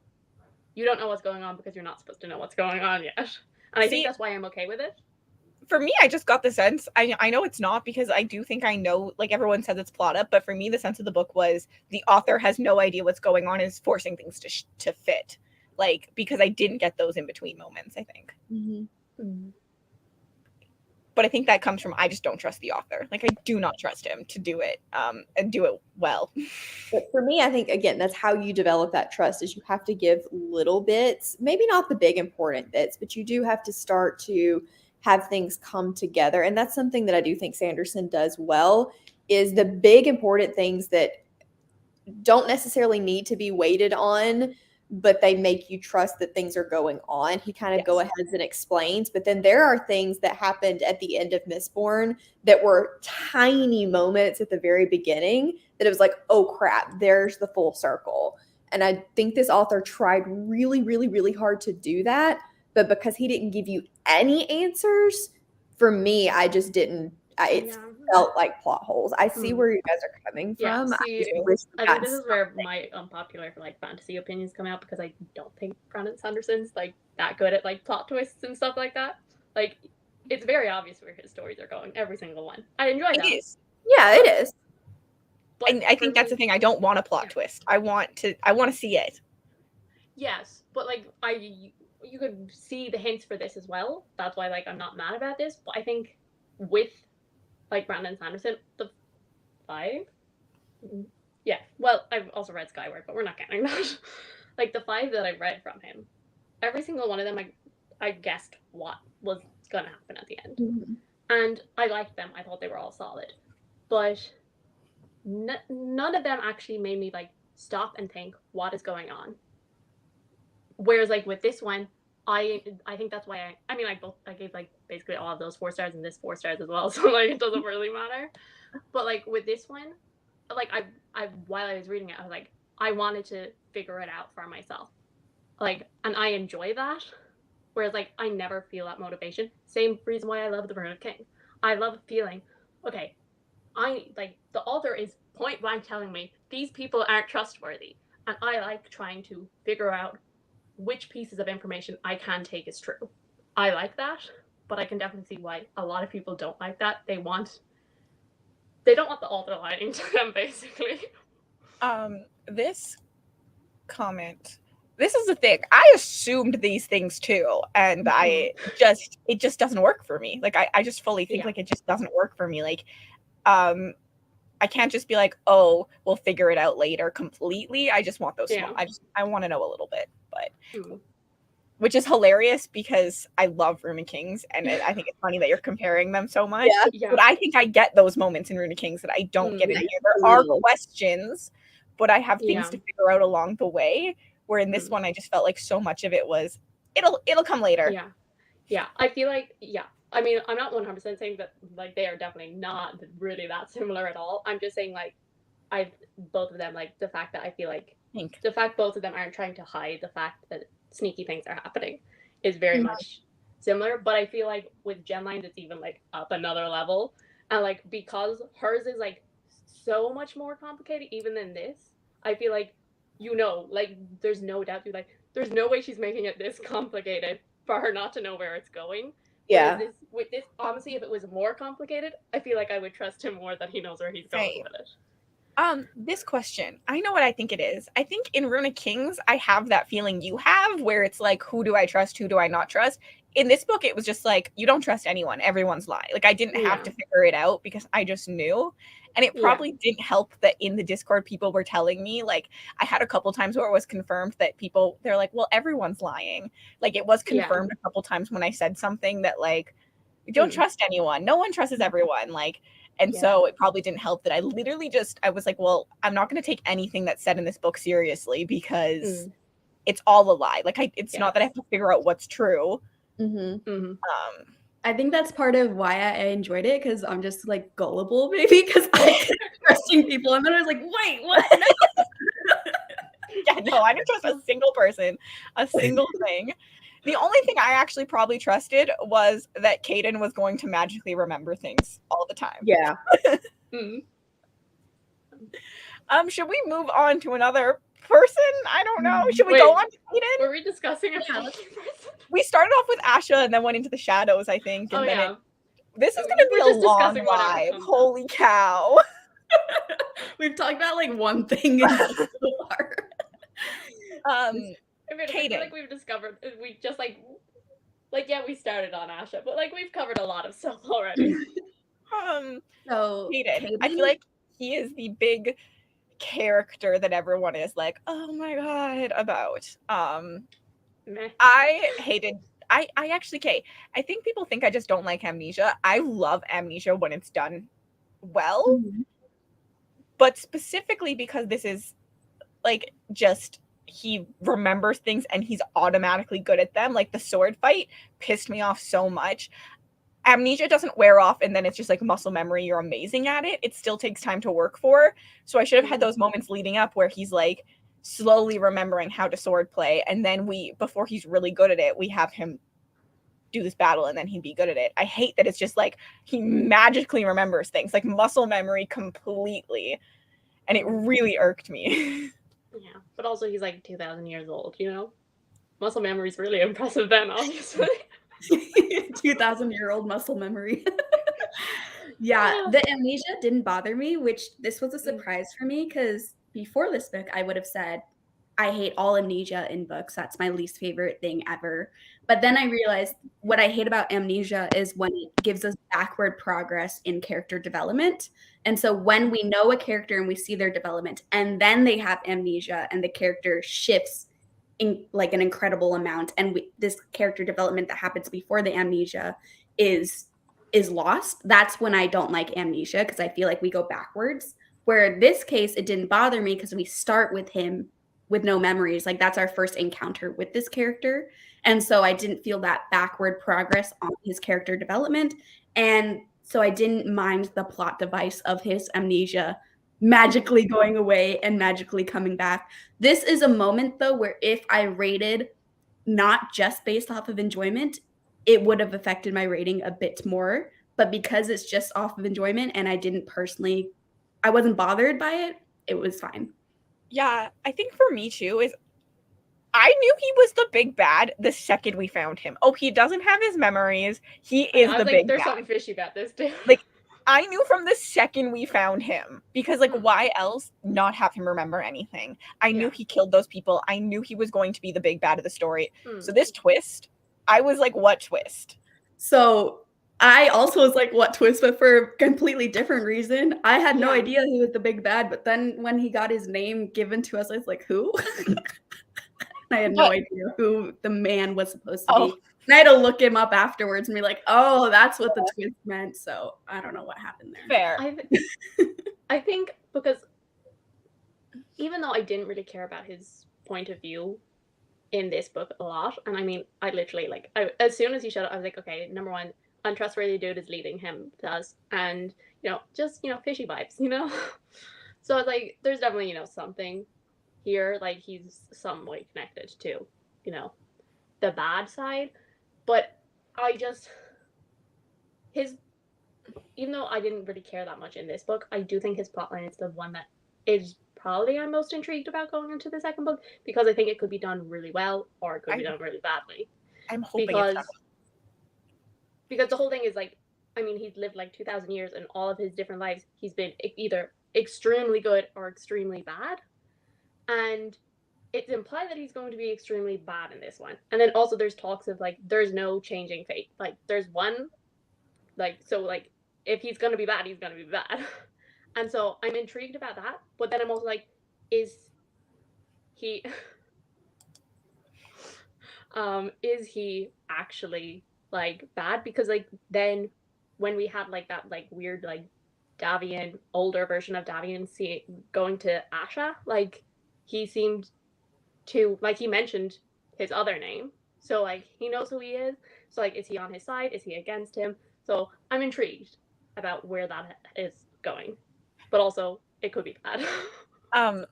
you don't know what's going on because you're not supposed to know what's going on yet. And I think that's why I'm okay with it. For me, I just got the sense, I know it's not, because I do think I know, like everyone says it's plot up, but for me the sense of the book was the author has no idea what's going on and is forcing things to fit, like, because I didn't get those in between moments, I think. But I think that comes from I just don't trust the author. Like I do not trust him to do it and do it well. But for me, I think again, that's how you develop that trust, is you have to give little bits, maybe not the big important bits, but you do have to start to have things come together. And that's something that I do think Sanderson does well, is the big important things that don't necessarily need to be weighted on, but they make you trust that things are going on. He kind of go ahead and explains, but then there are things that happened at the end of Mistborn that were tiny moments at the very beginning that it was like, oh crap, there's the full circle. And I think this author tried really, really, really hard to do that, but because he didn't give you any answers, for me, I just didn't. It felt like plot holes. I see where you guys are coming from. See, I think this is where my unpopular like fantasy opinions come out, because I don't think Brandon Sanderson's like that good at like plot twists and stuff like that. Like it's very obvious where his stories are going, every single one. I enjoy them. It is. Yeah, it is. And I think that's the thing. I don't want a plot twist. I want to see it. Yes, but like you could see the hints for this as well. That's why like I'm not mad about this. But I think with like Brandon Sanderson, the 5. Yeah, well, I've also read Skyward, but we're not counting that. Like the 5 that I read from him, every single one of them, I guessed what was gonna happen at the end, and I liked them. I thought they were all solid, but none of them actually made me like stop and think what is going on. Whereas like with this one, I think that's why I gave like basically all of those 4 stars and this 4 stars as well, so like it doesn't really matter. But like with this one, like I while I was reading it, I was like, I wanted to figure it out for myself, like, and I enjoy that. Whereas like I never feel that motivation. Same reason why I love The Bird King. I love feeling, okay, I like the author is point blank telling me these people aren't trustworthy, and I like trying to figure out which pieces of information I can take as true. I like that, but I can definitely see why a lot of people don't like that. They don't want the author lying to them, basically. This comment this is the thing. I assumed these things too, and it just doesn't work for me. Like I just fully think like it just doesn't work for me. Like I can't just be like, oh, we'll figure it out later completely. I just want those small. I want to know a little bit, but which is hilarious because I love Rune of Kings, and I think it's funny that you're comparing them so much. Yeah. But I think I get those moments in Rune of Kings that I don't get in here. There are questions, but I have things to figure out along the way. Where in this one, I just felt like so much of it was it'll come later. Yeah. I feel like I mean, I'm not 100% saying that like they are definitely not really that similar at all. I'm just saying like both of them, like the fact that I feel like the fact both of them aren't trying to hide the fact that sneaky things are happening is very much similar. But I feel like with Gemline's it's even like up another level, and like because hers is like so much more complicated even than this, I feel like like there's no doubt there's no way she's making it this complicated for her not to know where it's going. Yeah. With this, honestly, if it was more complicated, I feel like I would trust him more that he knows where he's going with it. This question, I know what I think it is. I think in Rune of Kings, I have that feeling you have where it's like, who do I trust? Who do I not trust? In this book, it was just like, you don't trust anyone. Everyone's lying. Like, I didn't have to figure it out because I just knew. And it probably didn't help that in the Discord, people were telling me, like, I had a couple times where it was confirmed that they're like, well, everyone's lying. Like, it was confirmed a couple times when I said something that, like, you don't trust anyone. No one trusts everyone. Like, and so it probably didn't help that I literally I was like, well, I'm not going to take anything that's said in this book seriously because it's all a lie. Like, it's not that I have to figure out what's true. I think that's part of why I enjoyed it, because I'm just like gullible, maybe, because I kept trusting people, and then I was like, wait, what? Yeah, no, I didn't trust a single person, a single thing. The only thing I actually probably trusted was that Caden was going to magically remember things all the time. Yeah. Should we move on to another person? I don't know. Should we go on to Caden? Were we discussing a person? We started off with Asha and then went into the shadows, I think. And then this is going to be a long live. Holy cow. We've talked about like one thing so far. I feel like we've discovered, we just we started on Asha, but like we've covered a lot of stuff already. So Caden, I feel like he is the big character that everyone is like, oh my god, about. I hated. I actually, I think people think I just don't like Amnesia. I love Amnesia when it's done well, but specifically because this is like just. He remembers things and he's automatically good at them. Like the sword fight pissed me off so much. Amnesia doesn't wear off and then it's just like muscle memory. You're amazing at it. It still takes time to work for. So I should have had those moments leading up where he's like slowly remembering how to sword play. And then before he's really good at it, we have him do this battle and then he'd be good at it. I hate that it's just like he magically remembers things, like muscle memory completely. And it really irked me. Yeah, but also he's like 2,000 years old, Muscle memory is really impressive then, obviously. 2,000-year-old muscle memory. Yeah, the amnesia didn't bother me, which this was a surprise for me, because before this book, I would have said, I hate all amnesia in books. That's my least favorite thing ever. But then I realized what I hate about amnesia is when it gives us backward progress in character development. And so when we know a character and we see their development and then they have amnesia and the character shifts in like an incredible amount, and this character development that happens before the amnesia is lost, that's when I don't like amnesia, because I feel like we go backwards. Where in this case, it didn't bother me because we start with him with no memories. Like that's our first encounter with this character. And so I didn't feel that backward progress on his character development. And so I didn't mind the plot device of his amnesia magically going away and magically coming back. This is a moment though, where if I rated not just based off of enjoyment, it would have affected my rating a bit more. But because it's just off of enjoyment and I wasn't bothered by it, it was fine. Yeah, I think for me too is I knew he was the big bad the second we found him. Oh, he doesn't have his memories. He is the big bad. There's something fishy about this too. Like I knew from the second we found him, because like why else not have him remember anything? I knew he killed those people. I knew he was going to be the big bad of the story. So this twist, I was like, what twist? So I also was like, what twist? But for a completely different reason. I had no idea he was the big bad, but then when he got his name given to us, I was like, who? I had no idea who the man was supposed to be. And I had to look him up afterwards and be like, oh, that's what the twist meant. So I don't know what happened there. Fair. I think because even though I didn't really care about his point of view in this book a lot, and I mean, I literally, like, as soon as he showed up, I was like, okay, number one, untrustworthy dude is leading him to us, and, you know, just, you know, fishy vibes, you know? So I was like, there's definitely, you know, something here, like, he's some way connected to, you know, the bad side, but I just, even though I didn't really care that much in this book, I do think his plotline is the one that is probably I'm most intrigued about going into the second book, because I think it could be done really well or it could be done really badly. I'm hoping it's done. Because the whole thing is like, I mean, he's lived like 2,000 years, and all of his different lives, he's been either extremely good or extremely bad. And it's implied that he's going to be extremely bad in this one. And then also there's talks of like, there's no changing fate. Like there's one, like, so like, if he's going to be bad, he's going to be bad. And so I'm intrigued about that. But then I'm also like, is he actually like bad? Because like then when we had like that like weird like Davian, older version of Davian going to Asha, like he seemed to, like, he mentioned his other name, so like he knows who he is. So like, is he on his side? Is he against him? So I'm intrigued about where that is going, but also it could be bad.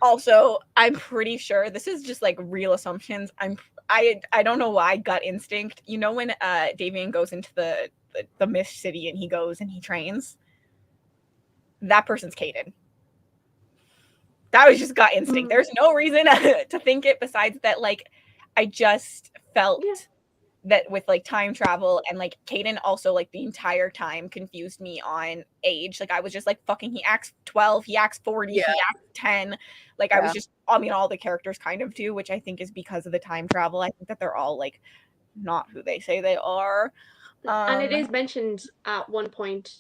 Also, I'm pretty sure this is just like real assumptions. I don't know why, gut instinct. You know when Davian goes into the Mist City and he goes and he trains? That person's Caden. That was just gut instinct. There's no reason to think it besides that, like, I just felt that with like time travel and like Caden also like the entire time confused me on age. Like I was just like, fucking, he acts 12, he acts 40, he acts 10. Like I was just, I mean, all the characters kind of do, which I think is because of the time travel. I think that they're all like not who they say they are. And it is mentioned at one point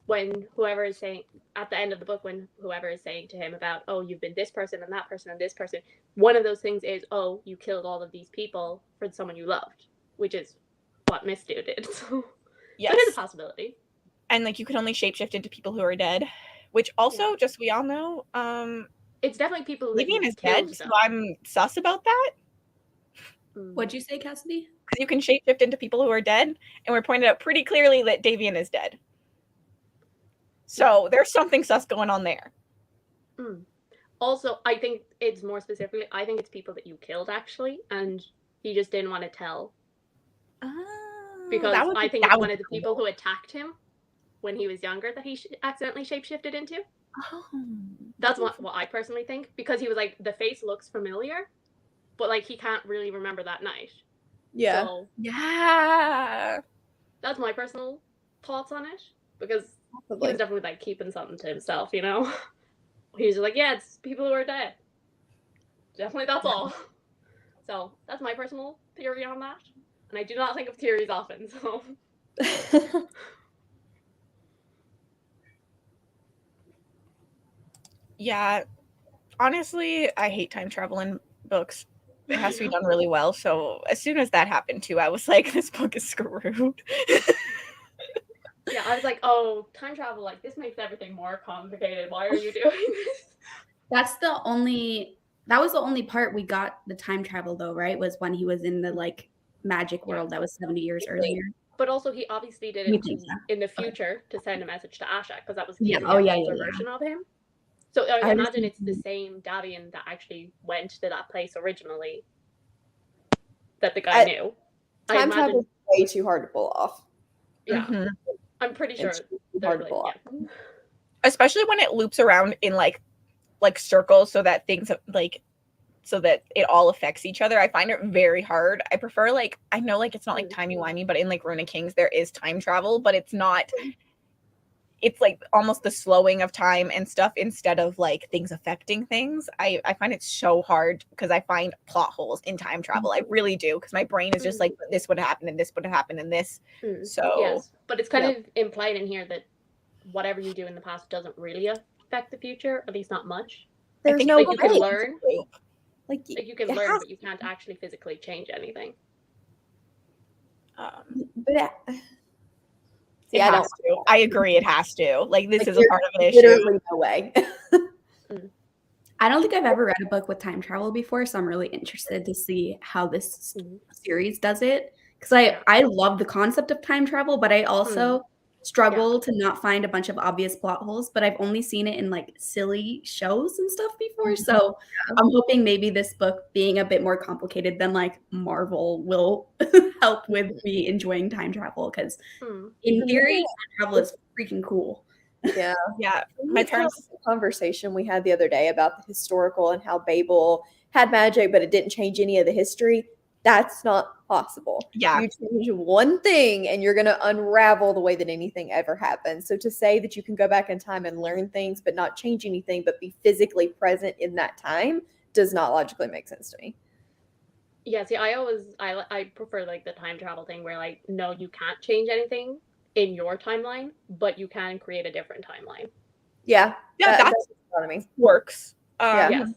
when whoever is saying, at the end of the book, when whoever is saying to him about, oh, you've been this person and that person and this person, one of those things is, oh, you killed all of these people for someone you loved, which is what Mistu did. So it is a possibility. And like you can only shapeshift into people who are dead, which also, just we all know, it's definitely people that Livian is dead, so I'm sus about that. What'd you say, Cassidy? Because you can shapeshift into people who are dead, and we're pointed out pretty clearly that Davian is dead. So there's something sus going on there. Also, I think it's more specifically, I think it's people that you killed actually, and he just didn't want to tell. Because I think it's one of the people who attacked him when he was younger that he accidentally shapeshifted into. That's what I personally think, because he was like, the face looks familiar, but like he can't really remember that night. Yeah. So, yeah. That's my personal thoughts on it, because he was definitely like keeping something to himself, you know? He was just like, yeah, it's people who are dead. Definitely, that's all. So that's my personal theory on that. And I do not think of theories often, so. Yeah, honestly, I hate time travel in books. It has to be done really well. So as soon as that happened too, I was like, this book is screwed. Yeah, I was like, oh, time travel, like, this makes everything more complicated. Why are you doing this? That was the only part we got the time travel though, right? Was when he was in the like magic world that was 70 years earlier. But also he obviously did it in the future to send a message to Asha, because that was the version of him. So I imagine it's the same Davian that actually went to that place originally that the guy knew. Time travel is way too hard to pull off. Yeah. I'm pretty sure. Hard to pull off. Especially when it loops around in like circles so that things like so that it all affects each other. I find it very hard. I prefer like, I know like it's not like timey-wimey, but in like Rune of Kings there is time travel, but it's not it's like almost the slowing of time and stuff instead of like things affecting things. I find it so hard because I find plot holes in time travel. I really do, because my brain is just like, this would happen and this would happen and this. So yes, but it's kind of implied in here that whatever you do in the past doesn't really affect the future, at least not much. There's think, no Like you can way. learn, Like like you can it learn, has but you can't actually physically change anything. But it I has don't. to. I agree, it has to. Like, this Like, is a part of an issue. Literally no way. I don't think I've ever read a book with time travel before, so I'm really interested to see how this series does it. Because I love the concept of time travel, but I also struggle to not find a bunch of obvious plot holes. But I've only seen it in like silly shows and stuff before, so I'm hoping maybe this book, being a bit more complicated than like Marvel, will help with me enjoying time travel. Because in theory, time travel is freaking cool. Yeah. Yeah. My parents conversation we had the other day about the historical and how Babel had magic, but it didn't change any of the history. That's not possible. Yeah. You change one thing and you're going to unravel the way that anything ever happened. So to say that you can go back in time and learn things, but not change anything, but be physically present in that time does not logically make sense to me. Yeah, see, I prefer like the time travel thing where like, no, you can't change anything in your timeline, but you can create a different timeline. Yeah. Yeah, that's what I mean. Works. Yes.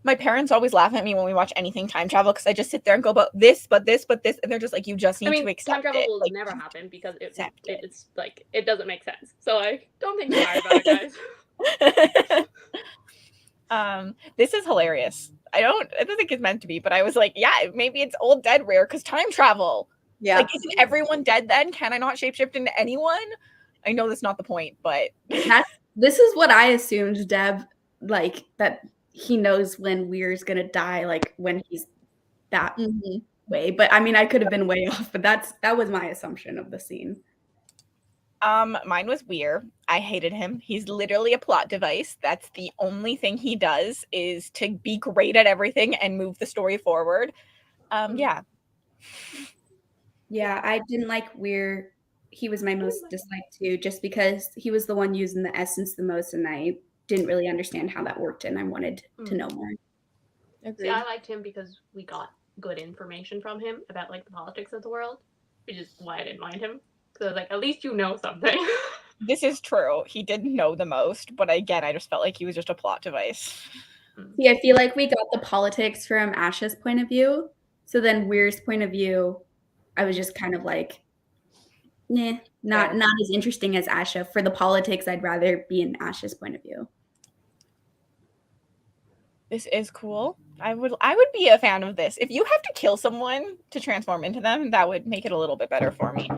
My parents always laugh at me when we watch anything time travel because I just sit there and go, but this, and they're just like, you just need to accept time travel it. will like, never happen because it's it. it doesn't make sense. So I don't think too hard about it, guys. This is hilarious. I don't think it's meant to be, but I was like, yeah, maybe it's old dead rare because time travel. Yeah. Like, isn't everyone dead then? Can I not shapeshift into anyone? I know that's not the point, but this is what I assumed, Deb, like that he knows when Weir's gonna die, like when he's that way. But I mean, I could have been way off, but that was my assumption of the scene. Mine was Weir. I hated him. He's literally a plot device. That's the only thing he does, is to be great at everything and move the story forward. Yeah. Yeah, I didn't like Weir. He was my most disliked too, just because he was the one using the essence the most, and I didn't really understand how that worked, and I wanted to know more. See, I liked him because we got good information from him about like the politics of the world, which is why I didn't mind him. So like, at least you know something. This is true. He didn't know the most, but again, I just felt like he was just a plot device. See, I feel like we got the politics from Ash's point of view. So then Weir's point of view, I was just kind of like, not as interesting as Asha. For the politics, I'd rather be in Ash's point of view. This is cool. I would be a fan of this. If you have to kill someone to transform into them, that would make it a little bit better for me.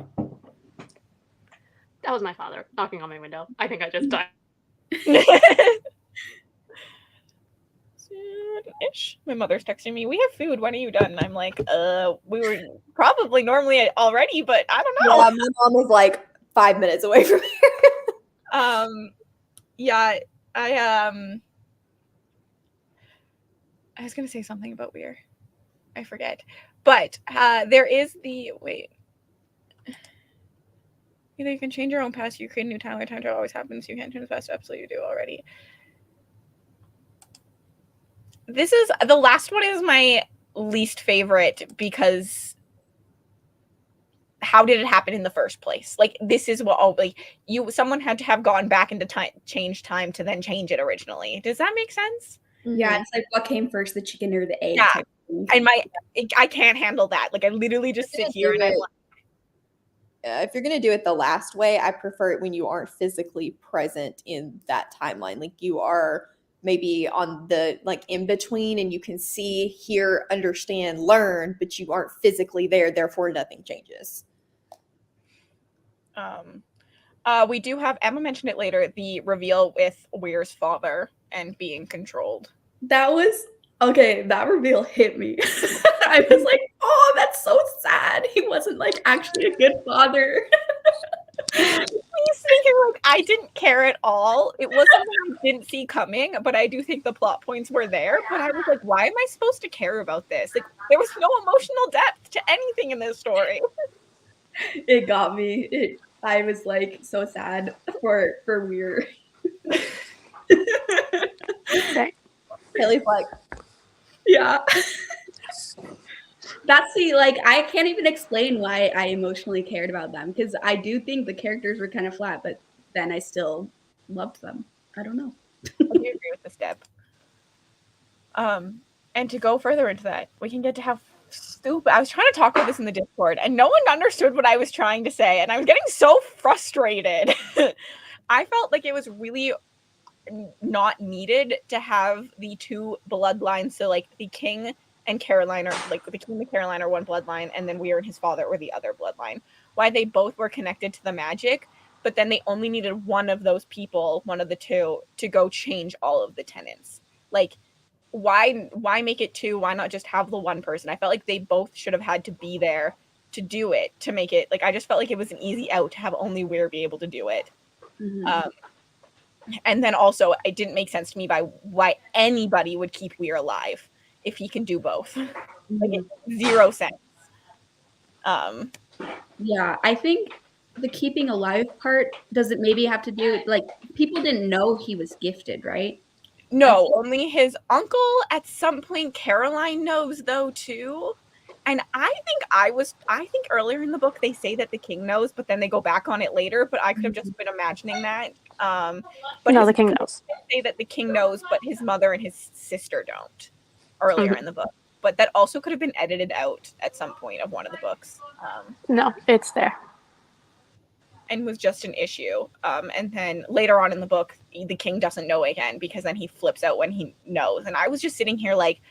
That was my father knocking on my window. I think I just died. Soon-ish. My mother's texting me, we have food, when are you done? And I'm like, we were probably normally already, but I don't know. Yeah, my mom was like 5 minutes away from here. Yeah, I was gonna say something about Weir. I forget. But there is wait. Either you can change your own past, you create a new timeline, time travel always happens, you can't change the past, absolutely you do already. The last one is my least favorite because how did it happen in the first place? Like, this is what someone had to have gone back into time, change time to then change it originally. Does that make sense? Yeah, it's like what came first, the chicken or the egg? Yeah, and I can't handle that. Like, I literally just sit here and I'm like, if you're going to do it the last way, I prefer it when you aren't physically present in that timeline. Like, you are maybe on the in between and you can see, hear, understand, learn, but you aren't physically there. Therefore, nothing changes. We do have, Emma mentioned it later, the reveal with Weir's father and being controlled. That reveal hit me. I was like, oh, that's so sad. He wasn't actually a good father. I didn't care at all. It wasn't something I didn't see coming, but I do think the plot points were there. But I was like, why am I supposed to care about this? There was no emotional depth to anything in this story. It got me. I was so sad. for Weir. Haley's like, Yeah. That's the like I can't even explain why I emotionally cared about them because I do think the characters were kind of flat, but then I still loved them. I don't know. I do agree with this, Deb. And to go further into that, we can get to how stupid. I was trying to talk about this in the Discord, and no one understood what I was trying to say, and I was getting so frustrated. I felt like it was really not needed to have the two bloodlines. So, like, the king and Caroline are like the king and Caroline are one bloodline, and then Weir and his father were the other bloodline. Why they both were connected to the magic, but then they only needed one of those people, one of the two, to go change all of the tenants. Like, why make it two? Why not just have the one person? I felt like they both should have had to be there to do it, to make it like I just felt like it was an easy out to have only Weir be able to do it. Mhm. And then also it didn't make sense to me by why anybody would keep Weir alive if he can do both. Like, it made zero sense. Yeah, I think the keeping alive part does it maybe have to do like people didn't know he was gifted, right? No, only his uncle at some point. Caroline knows though too. And I think earlier in the book they say that the king knows, but then they go back on it later. But I could have just been imagining that. But No, the king knows. They say that the king knows, but his mother and his sister don't earlier in the book. But that also could have been edited out at some point of one of the books. No, it's there. And was just an issue. And then later on in the book, the king doesn't know again because then he flips out when he knows. And I was just sitting here like,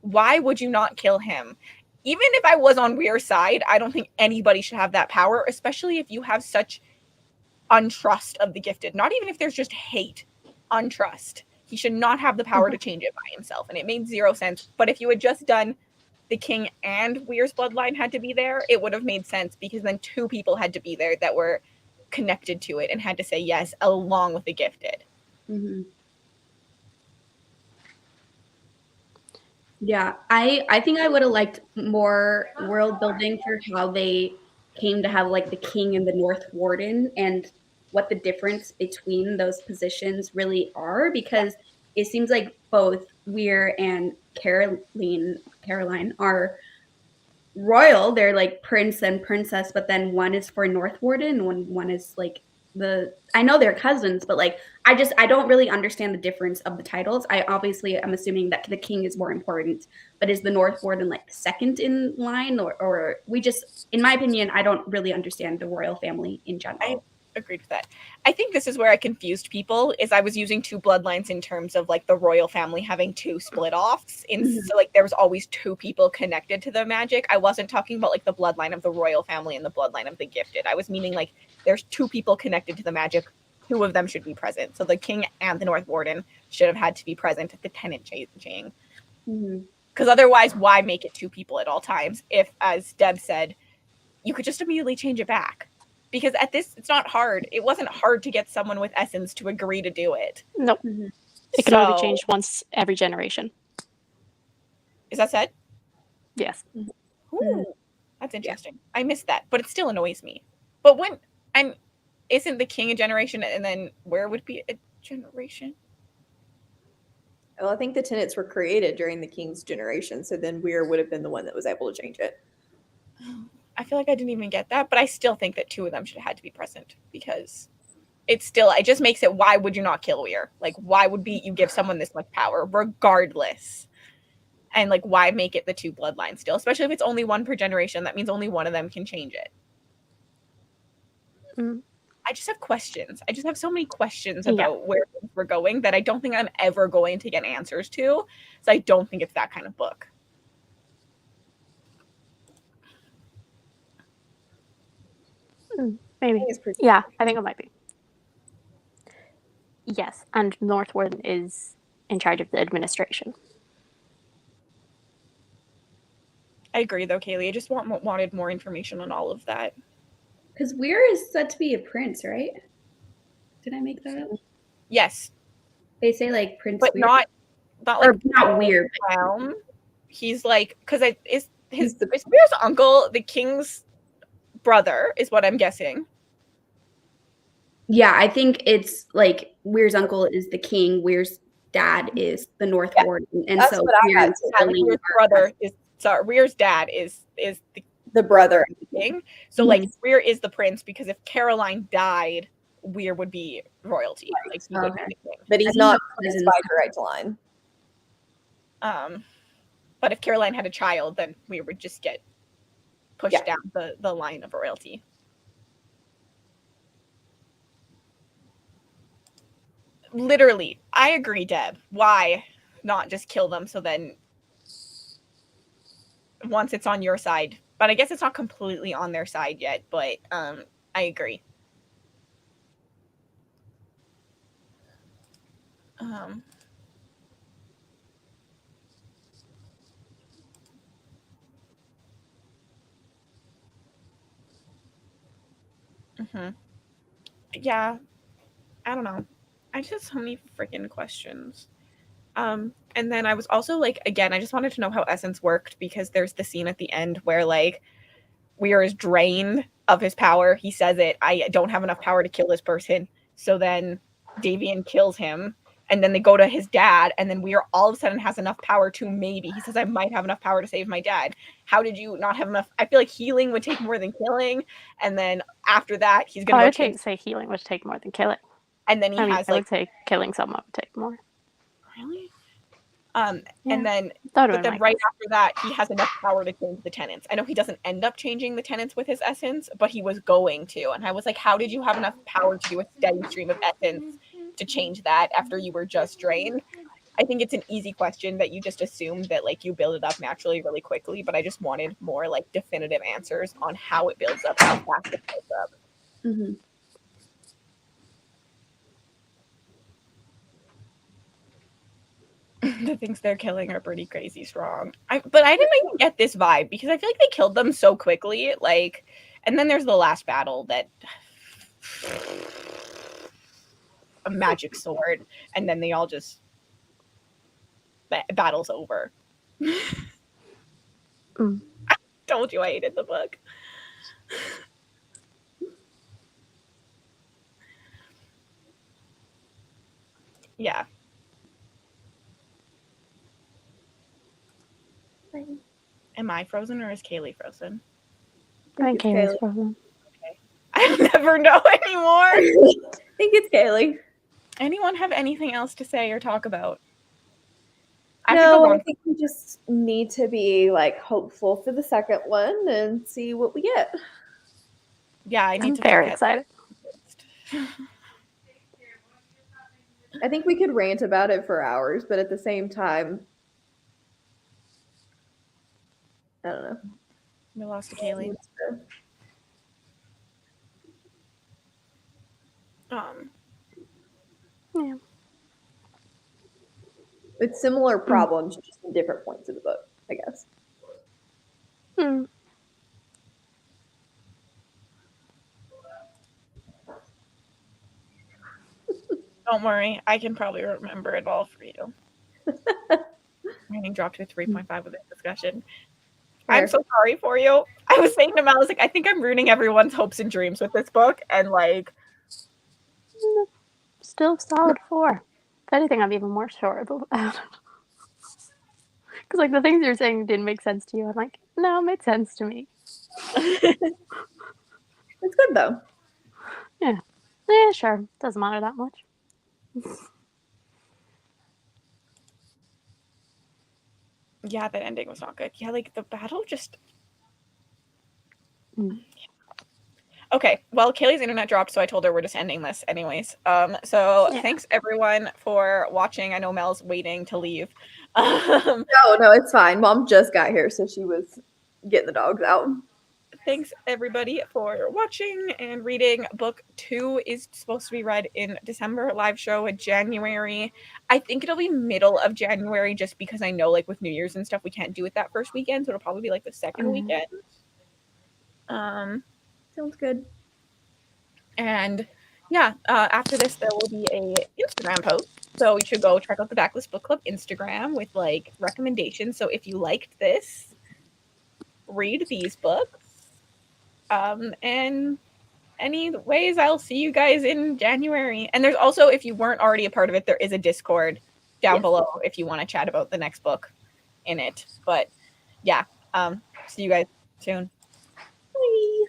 why would you not kill him? Even if I was on Weir's side, I don't think anybody should have that power, especially if you have such untrust of the gifted. Not even if there's just hate, untrust. He should not have the power to change it by himself. And it made zero sense. But if you had just done the king and Weir's bloodline had to be there, it would have made sense because then two people had to be there that were connected to it and had to say yes along with the gifted. Mm-hmm. Yeah, I think I would have liked more world building for how they came to have like the king and the North Warden and what the difference between those positions really are because it seems like both Weir and Caroline are royal. They're like prince and princess, but then one is for North Warden and one is like I know they're cousins, but like I don't really understand the difference of the titles. I'm assuming that the king is more important, but is the North Warden like second in line or we just, in my opinion, I don't really understand the royal family in general. I agreed with that. I think this is where I confused people is I was using two bloodlines in terms of like the royal family having two split offs. So like there was always two people connected to the magic. I wasn't talking about like the bloodline of the royal family and the bloodline of the gifted. I was meaning like there's two people connected to the magic. Two of them should be present. So the king and the North Warden should have had to be present at the tenant changing. Because otherwise, why make it two people at all times if, as Deb said, you could just immediately change it back? Because at this, it's not hard. It wasn't hard to get someone with essence to agree to do it. Nope. It can only be changed once every generation. Is that said? Yes. Ooh, that's interesting. I missed that, but it still annoys me. But isn't the king a generation, and then where would be a generation? Well, I think the tenants were created during the king's generation, so then Weir would have been the one that was able to change it. I feel like I didn't even get that, but I still think that two of them should have had to be present because it just makes it, why would you not kill Weir? Like, why would you give someone this much power regardless? And like, why make it the two bloodlines still? Especially if it's only one per generation, that means only one of them can change it. I just have questions. I just have so many questions about where we're going that I don't think I'm ever going to get answers to. So I don't think it's that kind of book. Maybe. Yeah, I think it might be. Yes, and North Warden is in charge of the administration. I agree, though, Kaylee. I just wanted more information on all of that. Because Weir is said to be a prince, right? Did I make that up? Yes. They say like Prince but Weir. not Weir. He's like, because is Weir's uncle the king's brother, is what I'm guessing. Yeah, I think it's like Weir's uncle is the king, Weir's dad is the North Yeah, Warden, and that's so what I Weir had and too. Yeah, like Sterling Weir's are brother is Weir's dad is The brother. king. So like Weir is the prince because if Caroline died, Weir would be royalty. Like he would be Okay. the king. But I he's didn't not know prince cousins. by direct line. But if Caroline had a child, then Weir would just get pushed down the line of royalty. Literally, I agree, Deb. Why not just kill them so then once it's on your side, but I guess it's not completely on their side yet, but I agree. Yeah, I don't know. I just have so many freaking questions. And then I was also like, again, I just wanted to know how essence worked because there's the scene at the end where like Weir is drained of his power. He says it, I don't have enough power to kill this person. So then Davian kills him. And then they go to his dad, and then Weir all of a sudden has enough power to maybe. He says, I might have enough power to save my dad. How did you not have enough? I feel like healing would take more than killing. And then after that, he's going to I go would change. say healing would take more than killing. And then he I mean, has I like. would say killing someone would take more. Really? Yeah, and then, that would but have been then my right guess. after that, he has enough power to change the tenants. I know he doesn't end up changing the tenants with his essence, but he was going to. And I was like, how did you have enough power to do a steady stream of essence to change that after you were just drained? I think it's an easy question that you just assume that like you build it up naturally really quickly, but I just wanted more like definitive answers on how it builds up, how fast it builds up. Mm-hmm. The things they're killing are pretty crazy strong. But I didn't even get this vibe because I feel like they killed them so quickly. Like, and then there's the last battle that a magic sword, and then they all just battle's over. I told you I hated the book. Yeah. Am I frozen or is Kaylee frozen? I think Kaylee's frozen. Okay. I never know anymore. I think it's Kaylee. Anyone have anything else to say or talk about? I think we just need to be like hopeful for the second one and see what we get. Yeah, I need I'm to very excited. I think we could rant about it for hours, but at the same time, I don't know. We lost to Kaylee. Yeah. It's similar problems, just in different points of the book, I guess. Don't worry, I can probably remember it all for you. Rating dropped to 3.5 with this discussion. Fair. I'm so sorry for you. I was saying to Mel, I was like, I think I'm ruining everyone's hopes and dreams with this book, and like, still solid 4. If anything, I'm even more sure about it. Because like the things you're saying didn't make sense to you. I'm like, no, it made sense to me. It's good though. Yeah. Yeah, sure. Doesn't matter that much. Yeah, that ending was not good. Yeah, like the battle just. Okay, well, Kaylee's internet dropped, so I told her we're just ending this anyways. Thanks everyone for watching. I know Mel's waiting to leave. No, it's fine. Mom just got here, so she was getting the dogs out. Thanks everybody for watching and reading. Book 2 is supposed to be read in December. Live show in January. I think it'll be middle of January just because I know like with New Year's and stuff we can't do it that first weekend, so it'll probably be like the second weekend. Sounds good. And yeah, after this there will be a Instagram post, so you should go check out the Backlist Book Club Instagram with like recommendations. So if you liked this, read these books. And anyways, I'll see you guys in January. And there's also, if you weren't already a part of it, there is a Discord down Yes. below if you want to chat about the next book in it. But yeah, see you guys soon. Bye.